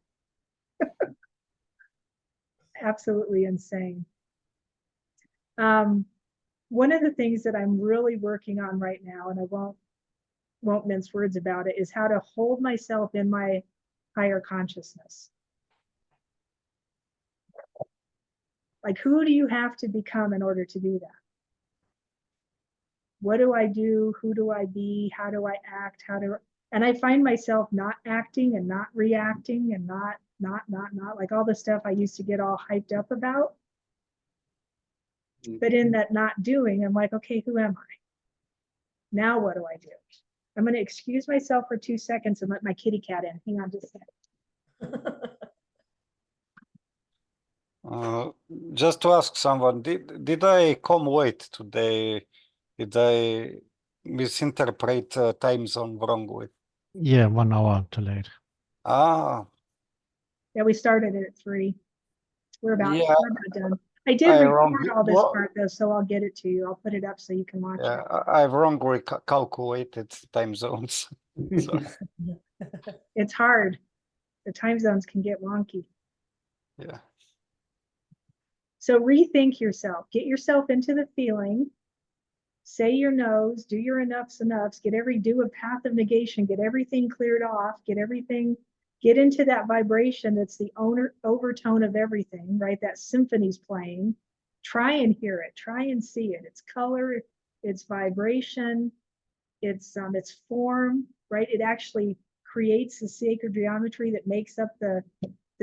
Absolutely insane. One of the things that I'm really working on right now, and I won't mince words about it, is how to hold myself in my higher consciousness. Like, who do you have to become in order to do that? What do I do? Who do I be? How do I act? And I find myself not acting and not reacting and not like all the stuff I used to get all hyped up about. But in that not doing, I'm like, okay, who am I? Now what do I do? I'm going to excuse myself for 2 seconds and let my kitty cat in. Hang on just a second. Just to ask someone, did I come late today? Did I misinterpret time zone wrongly? Yeah, 1 hour too late. Ah, Yeah, we started it at 3. We're about done. I did I record all this well, part though, so I'll get it to you. I'll put it up so you can watch yeah, it. I've wrongly calculated time zones. So, It's hard. The time zones can get wonky. yeah. So rethink yourself. Get yourself into the feeling. Say your no's, do your enoughs, do a path of negation, get everything cleared off, get into that vibration that's the overtone of everything, right? That symphony's playing. Try and hear it, try and see it. It's color, it's vibration, it's form, right? It actually creates the sacred geometry that makes up the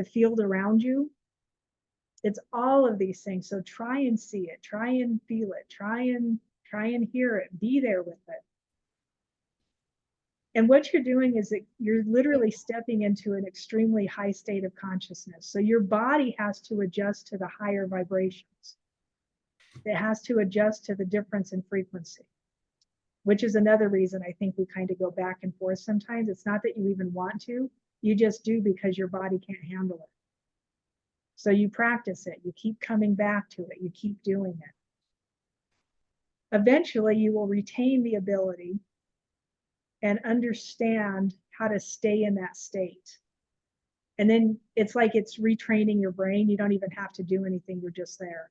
field around you. It's all of these things. So try and see it, try and feel it, try and hear it, be there with it. And what you're doing is that you're literally stepping into an extremely high state of consciousness. So your body has to adjust to the higher vibrations. It has to adjust to the difference in frequency, which is another reason I think we kind of go back and forth sometimes. It's not that you even want to, you just do because your body can't handle it. So you practice it, you keep coming back to it, you keep doing it. Eventually, you will retain the ability and understand how to stay in that state. And then it's like it's retraining your brain. You don't even have to do anything, you're just there.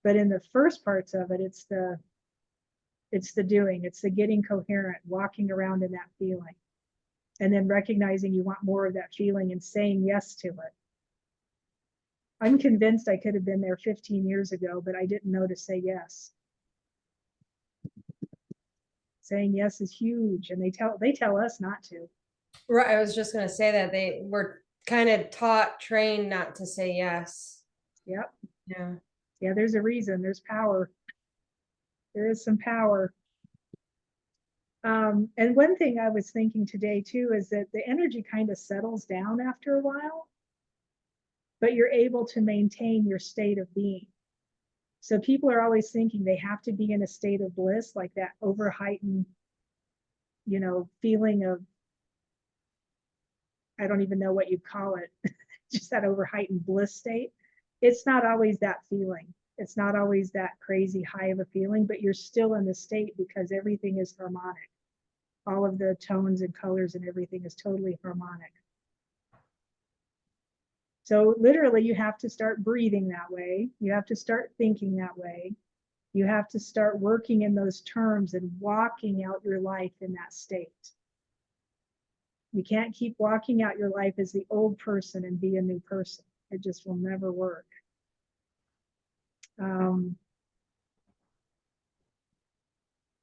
But in the first parts of it, it's the doing, it's the getting coherent, walking around in that feeling, and then recognizing you want more of that feeling and saying yes to it. I'm convinced I could have been there 15 years ago, but I didn't know to say yes. Saying yes is huge, and they tell us not to. Right, I was just gonna say that they were kind of trained not to say yes. Yep. Yeah. Yeah, there's a reason. There's power. There is some power. And one thing I was thinking today too is that the energy kind of settles down after a while, but you're able to maintain your state of being. So people are always thinking they have to be in a state of bliss, like that over heightened, feeling of, I don't even know what you call it, just that over heightened bliss state. It's not always that feeling. It's not always that crazy high of a feeling, but you're still in the state because everything is harmonic. All of the tones and colors and everything is totally harmonic. So literally you have to start breathing that way. You have to start thinking that way. You have to start working in those terms and walking out your life in that state. You can't keep walking out your life as the old person and be a new person. It just will never work.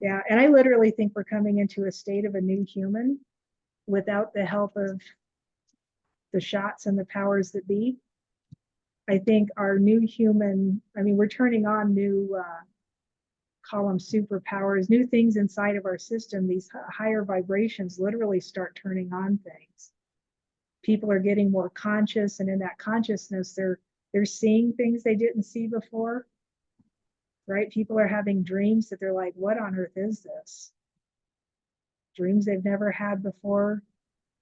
Yeah, and I literally think we're coming into a state of a new human without the help of the shots and the powers that be. I think our new human, we're turning on new, call them superpowers, new things inside of our system. These higher vibrations literally start turning on things. People are getting more conscious, and in that consciousness, they're seeing things they didn't see before. Right? People are having dreams that they're like, what on earth is this? Dreams they've never had before,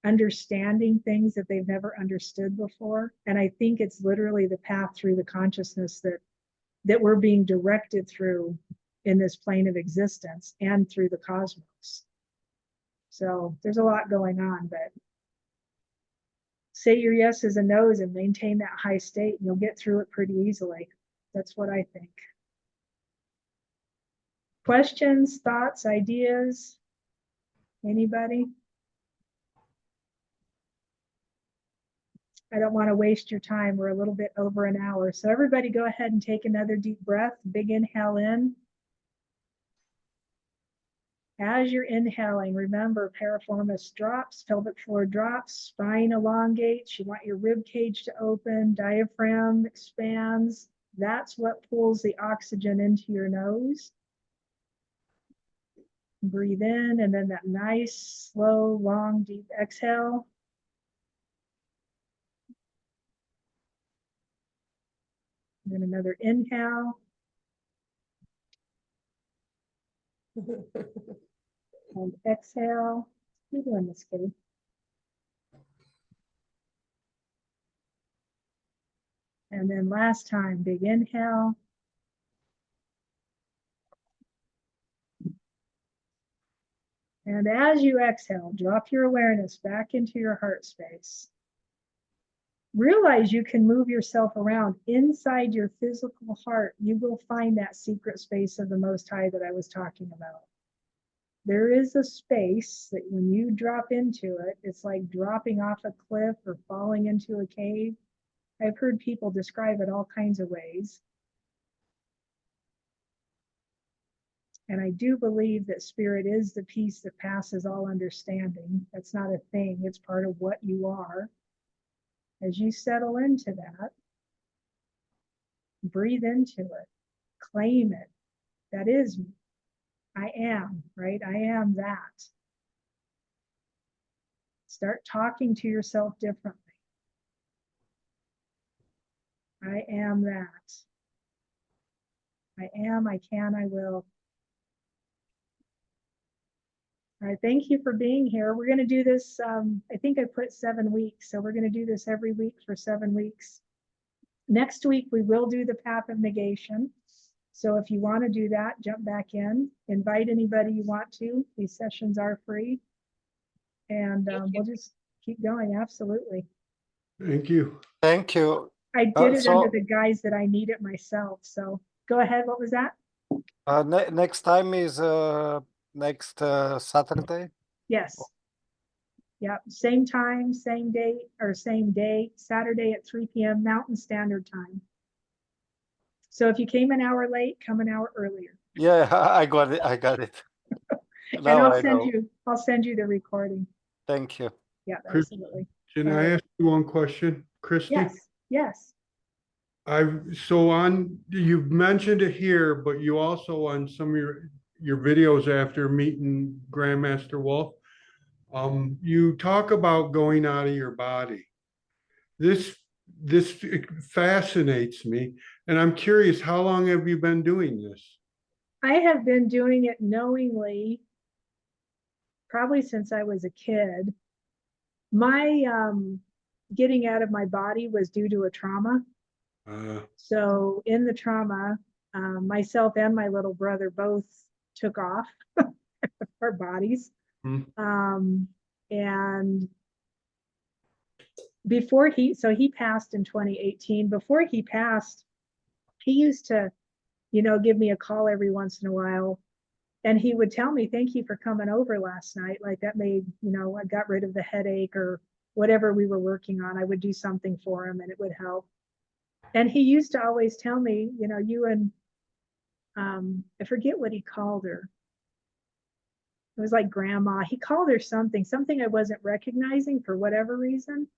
understanding things that they've never understood before. And I think it's literally the path through the consciousness that we're being directed through in this plane of existence and through the cosmos. So there's a lot going on, but say your yeses and nos and maintain that high state, and you'll get through it pretty easily. That's what I think. Questions, thoughts, ideas? Anybody? I don't want to waste your time. We're a little bit over an hour. So everybody go ahead and take another deep breath. Big inhale in. As you're inhaling, remember piriformis drops, pelvic floor drops, spine elongates. You want your rib cage to open, diaphragm expands. That's what pulls the oxygen into your nose. Breathe in, and then that nice, slow, long, deep exhale. And then another inhale. And exhale. You're doing this, kitty. And then last time, big inhale. And as you exhale, drop your awareness back into your heart space. Realize you can move yourself around inside your physical heart. You will find that secret space of the Most High that I was talking about. There is a space that when you drop into it, it's like dropping off a cliff or falling into a cave. I've heard people describe it all kinds of ways. And I do believe that spirit is the peace that passes all understanding. That's not a thing, it's part of what you are. As you settle into that, breathe into it, claim it. That is me. I am, right? I am that. Start talking to yourself differently. I am that. I am, I can, I will. All right, thank you for being here. We're going to do this, I think I put 7 weeks, so we're going to do this every week for 7 weeks. Next week, we will do the path of negation. So if you want to do that, jump back in, invite anybody you want to. These sessions are free. And we'll just keep going, absolutely. Thank you. Thank you. I did it So- under the guise that I need it myself. So go ahead, what was that? Next time is next Saturday. Yes. Yep, same time, same date, or same day, Saturday at 3 p.m. Mountain Standard Time. So if you came an hour late, come an hour earlier. Yeah, I got it. I got it. And Now I'll I send know. you the recording. Thank you. Yeah, Chris- absolutely. Can I ask you one question, Christy? Yes. You've mentioned it here, but you also on some of your videos after meeting Grandmaster Wolf, you talk about going out of your body. This fascinates me, and I'm curious, how long have you been doing this? I have been doing it knowingly probably since I was a kid. My getting out of my body was due to a trauma. So in the trauma, myself and my little brother both took off our bodies. And before he passed in 2018. Before he passed, he used to, give me a call every once in a while. And he would tell me, thank you for coming over last night. Like that made, I got rid of the headache or whatever we were working on. I would do something for him and it would help. And he used to always tell me, you and I forget what he called her. It was like grandma. He called her something I wasn't recognizing for whatever reason.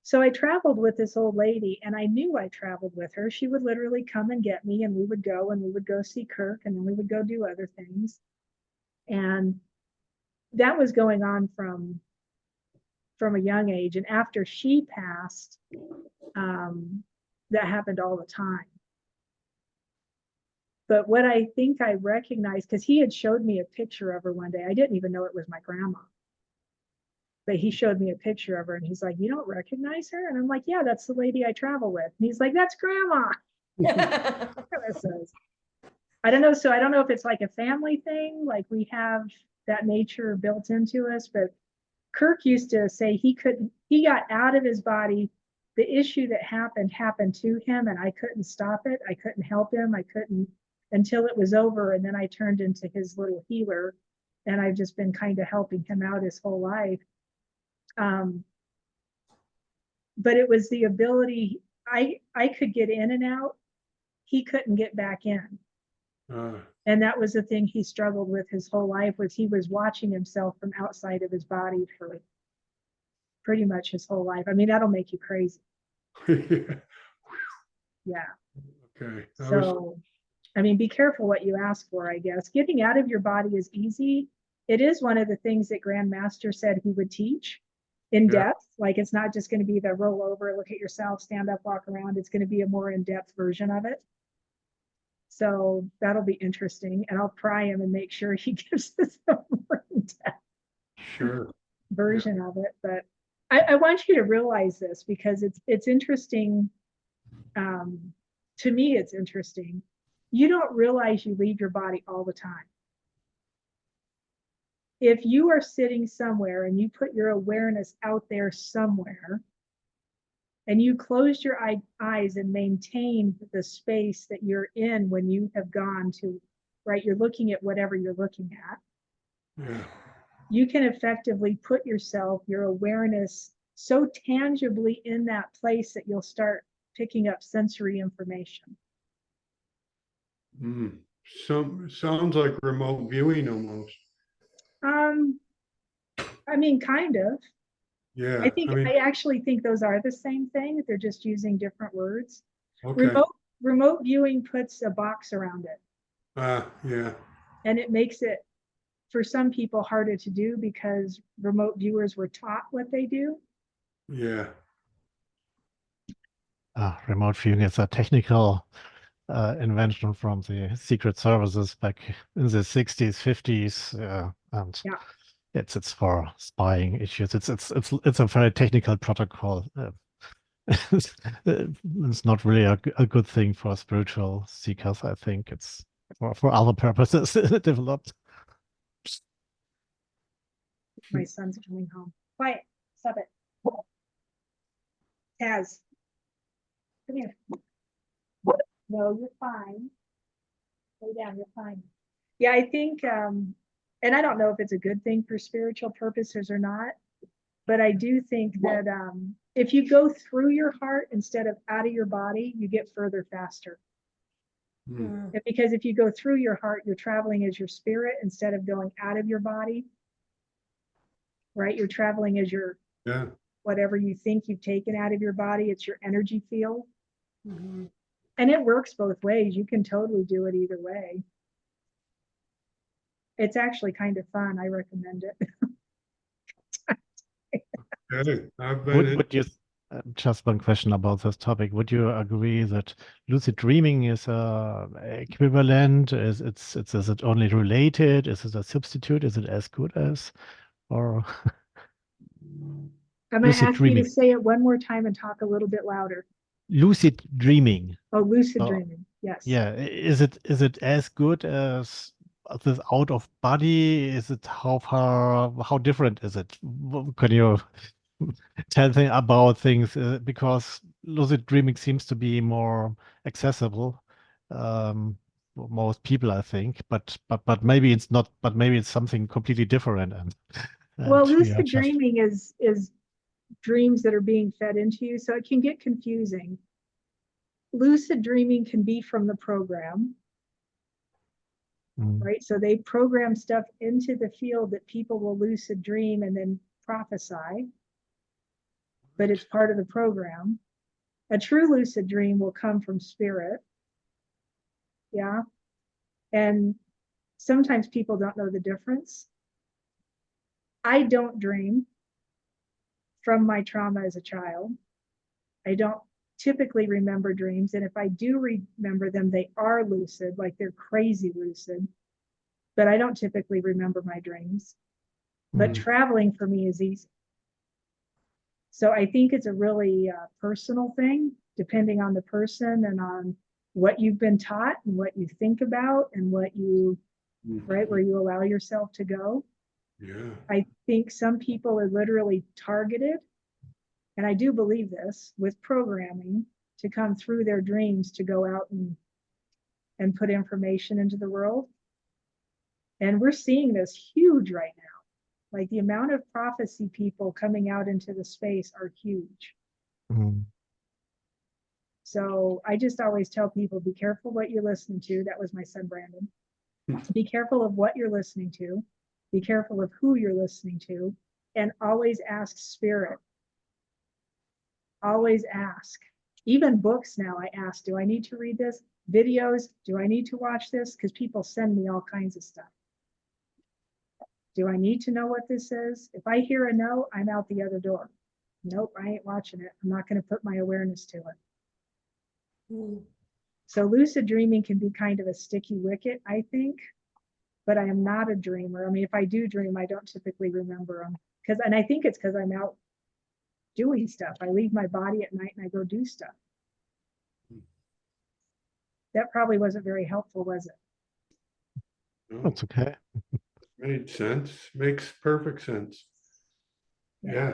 So I traveled with this old lady and I knew I traveled with her. She would literally come and get me and we would go see Kirk and then we would go do other things. And that was going on from a young age. And after she passed, that happened all the time. But what I think I recognized, because he had showed me a picture of her one day. I didn't even know it was my grandma. But he showed me a picture of her and he's like, you don't recognize her? And I'm like, yeah, that's the lady I travel with. And he's like, that's grandma. I don't know. So I don't know if it's like a family thing, like we have that nature built into us, but Kirk used to say he got out of his body. The issue that happened to him, and I couldn't stop it. I couldn't help him. I couldn't until it was over. And then I turned into his little healer, and I've just been kind of helping him out his whole life. But it was the ability, I could get in and out. He couldn't get back in. And that was the thing he struggled with his whole life, was he was watching himself from outside of his body for pretty much his whole life. I mean, that'll make you crazy. Yeah. Okay. So, I mean, be careful what you ask for, I guess. Getting out of your body is easy. It is one of the things that Grandmaster said he would teach in depth. Like, it's not just going to be the roll over, look at yourself, stand up, walk around. It's going to be a more in-depth version of it. So that'll be interesting. And I'll pry him and make sure he gives us a more in-depth version of it. But I want you to realize this, because it's interesting. To me, it's interesting. You don't realize you leave your body all the time. If you are sitting somewhere and you put your awareness out there somewhere, and you closed your eyes and maintain the space that you're in when you have gone to, right? You're looking at whatever you're looking at. Yeah. You can effectively put yourself, your awareness, so tangibly in that place that you'll start picking up sensory information. Sounds like remote viewing almost. I mean, kind of. Yeah. I actually think those are the same thing. They're just using different words. Okay. Remote viewing puts a box around it. Yeah. And it makes it, for some people, harder to do because remote viewers were taught what they do. Yeah. Remote viewing is a technical invention from the Secret Services back in the 60s, 50s, and it's for spying issues. It's a very technical protocol. It's not really a good thing for spiritual seekers. I think it's for other purposes developed. My son's coming home. Quiet. Stop it. Taz. Come here. No, you're fine. Lay down, you're fine. Yeah, I think, and I don't know if it's a good thing for spiritual purposes or not, but I do think that if you go through your heart instead of out of your body, you get further faster. Because if you go through your heart, you're traveling as your spirit instead of going out of your body, right? You're traveling as your, whatever you think you've taken out of your body, it's your energy field. And it works both ways. You can totally do it either way. It's actually kind of fun. I recommend it. Would you, just one question about this topic. Would you agree that lucid dreaming is equivalent? Is it only related? Is it a substitute? Is it as good as, or? I'm going to ask you to say it one more time and talk a little bit louder. Lucid dreaming. Oh, lucid dreaming. Yes. Yeah. Is it as good as this out of body? Is it how different is it? Can you tell things about things? Because lucid dreaming seems to be more accessible for most people, I think. But maybe it's not. But maybe it's something completely different. And well, lucid dreaming is dreams that are being fed into you, so it can get confusing. Lucid dreaming can be from the program, right? So they program stuff into the field that people will lucid dream and then prophesy, but it's part of the program. A true lucid dream will come from spirit. Yeah. And sometimes people don't know the difference. I don't dream from my trauma as a child. I don't typically remember dreams. And if I do remember them, they are lucid, like they're crazy lucid. But I don't typically remember my dreams. But traveling for me is easy. So I think it's a really personal thing, depending on the person and on what you've been taught and what you think about and what you, right, where you allow yourself to go. Yeah. I think some people are literally targeted, and I do believe this, with programming to come through their dreams to go out and put information into the world. And we're seeing this huge right now. Like the amount of prophecy people coming out into the space are huge. Mm. So I just always tell people, be careful what you're listening to. That was my son, Brandon. Be careful of what you're listening to. Be careful of who you're listening to. And always ask spirit. Always ask. Even books now, I ask, do I need to read this? Videos, do I need to watch this? Because people send me all kinds of stuff. Do I need to know what this is? If I hear a no, I'm out the other door. Nope, I ain't watching it. I'm not going to put my awareness to it. So lucid dreaming can be kind of a sticky wicket, I think, but I am not a dreamer. I mean, if I do dream, I don't typically remember them and I think it's because I'm out doing stuff. I leave my body at night and I go do stuff. That probably wasn't very helpful, was it? No, That's okay. made sense. Makes perfect sense. Yeah.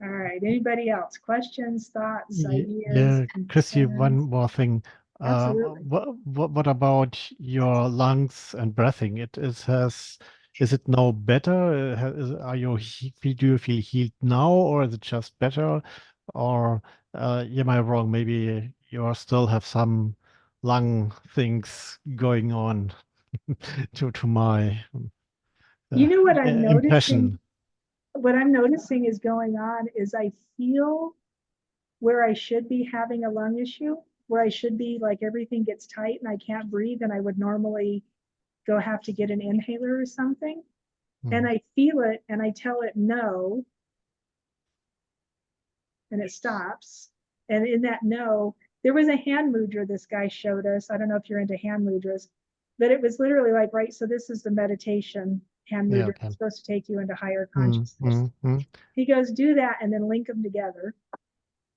All right. Anybody else? Questions, thoughts, ideas? Yeah, Christy, one concerns? more thing. Absolutely. What about your lungs and breathing? Is it now better? Do you feel healed now, or is it just better? Or am I wrong? Maybe you still have some lung things going on to my You know what I'm noticing? impression. What I'm noticing is going on is I feel where I should be having a lung issue, where I should be like everything gets tight and I can't breathe, and I would normally go have to get an inhaler or something. And I feel it and I tell it no, and it stops. And in that no, there was a hand mudra this guy showed us. I don't know if you're into hand mudras, but it was literally like, right, so this is the meditation hand mudra. Yeah, okay. It's supposed to take you into higher Mm, consciousness. He goes, do that and then link them together.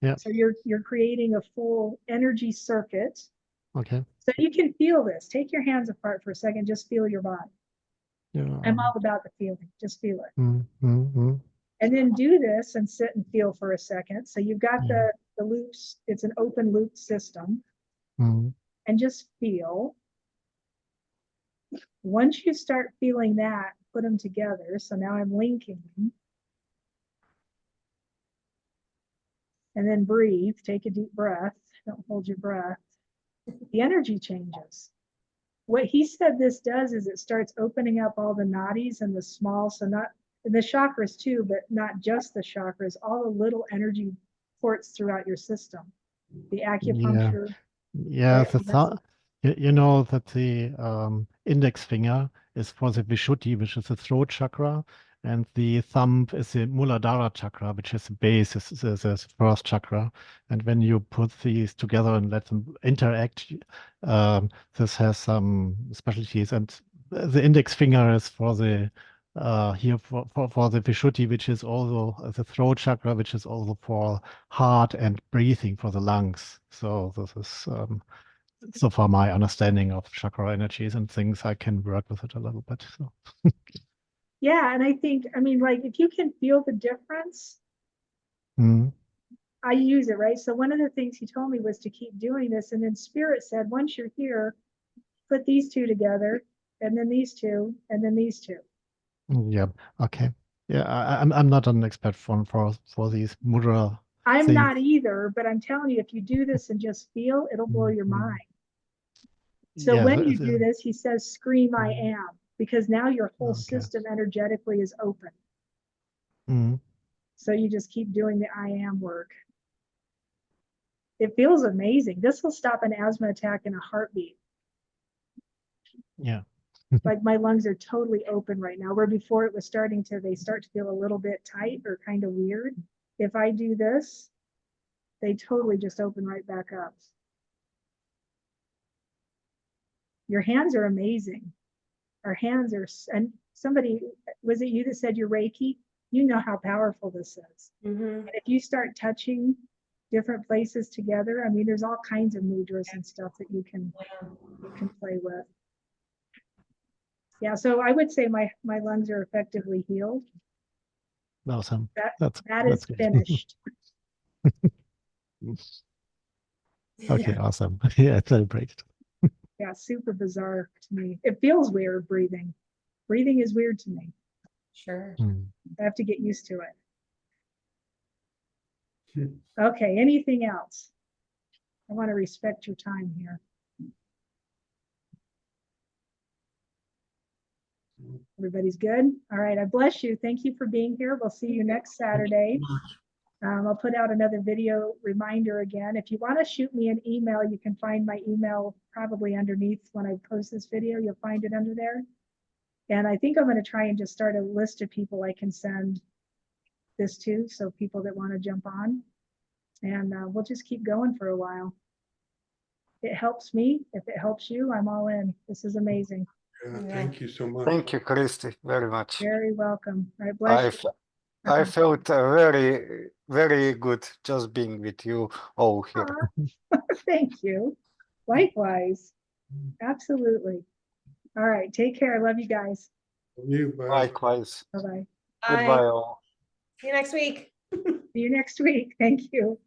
Yeah. So you're creating a full energy circuit. Okay. So you can feel this. Take your hands apart for a second, just feel your body. Yeah. I'm all about the feeling, just feel it. Mm. And then do this and sit and feel for a second. So you've got Yeah. the loops, it's an open loop system. Mm. And just feel. Once you start feeling that, put them together. So now I'm linking them. And then breathe, take a deep breath. Don't hold your breath. The energy changes. What he said this does is it starts opening up all the nadis and the small, so not the chakras too, but not just the chakras, all the little energy ports throughout your system. The acupuncture. Yeah, Right? you know that the index finger is for the Vishuddhi, which is the throat chakra, and the thumb is the Muladhara chakra, which is the base, is the first chakra. And when you put these together and let them interact, this has some specialties. And the index finger is for the here for the Vishuddhi, which is also the throat chakra, which is also for heart and breathing for the lungs. So this is so far my understanding of chakra energies and things. I can work with it a little bit. So Yeah, and I think, I mean, like if you can feel the difference, I use it, right? So one of the things he told me was to keep doing this. And then Spirit said, once you're here, put these two together, and then these two, and then these two. Yeah. Okay. Yeah, I'm not an expert for these mudra I'm things. not either, but I'm telling you, if you do this and just feel, it'll blow your mind. So Yeah, when you do this, he says, scream, I am, because now your whole Okay. system energetically is open. So you just keep doing the I am work. It feels amazing. This will stop an asthma attack in a heartbeat. Yeah. Like my lungs are totally open right now, where before it was they start to feel a little bit tight or kind of weird. If I do this, they totally just open right back up. Your hands are amazing. Our hands are, and somebody, was it you that said you're Reiki? You know how powerful this is. And if you start touching different places together. I mean, there's all kinds of mudras and stuff that you can play with. Yeah, so I would say my lungs are effectively healed. Awesome. That That's is good. finished. Okay, awesome. Yeah, celebrate. Yeah, super bizarre to me. It feels weird breathing. Breathing is weird to me. Sure. I have to get used to it. Okay, anything else? I want to respect your time here. Everybody's good? All right, I bless you. Thank you for being here. We'll see you next Saturday. I'll put out another video reminder again. If you want to shoot me an email, you can find my email probably underneath when I post this video. You'll find it under there. And I think I'm going to try and just start a list of people I can send this to, so people that want to jump on. And we'll just keep going for a while. It helps me. If it helps you, I'm all in. This is amazing. Yeah, thank you so much. Thank you, Christy, very much. Very welcome. All right, bless you. I felt very, very good just being with you all here. Thank you. Likewise. Absolutely. All right, take care. Love you guys. You, bye. Likewise. Bye-bye. Goodbye all. See you next week. See you next week. Thank you.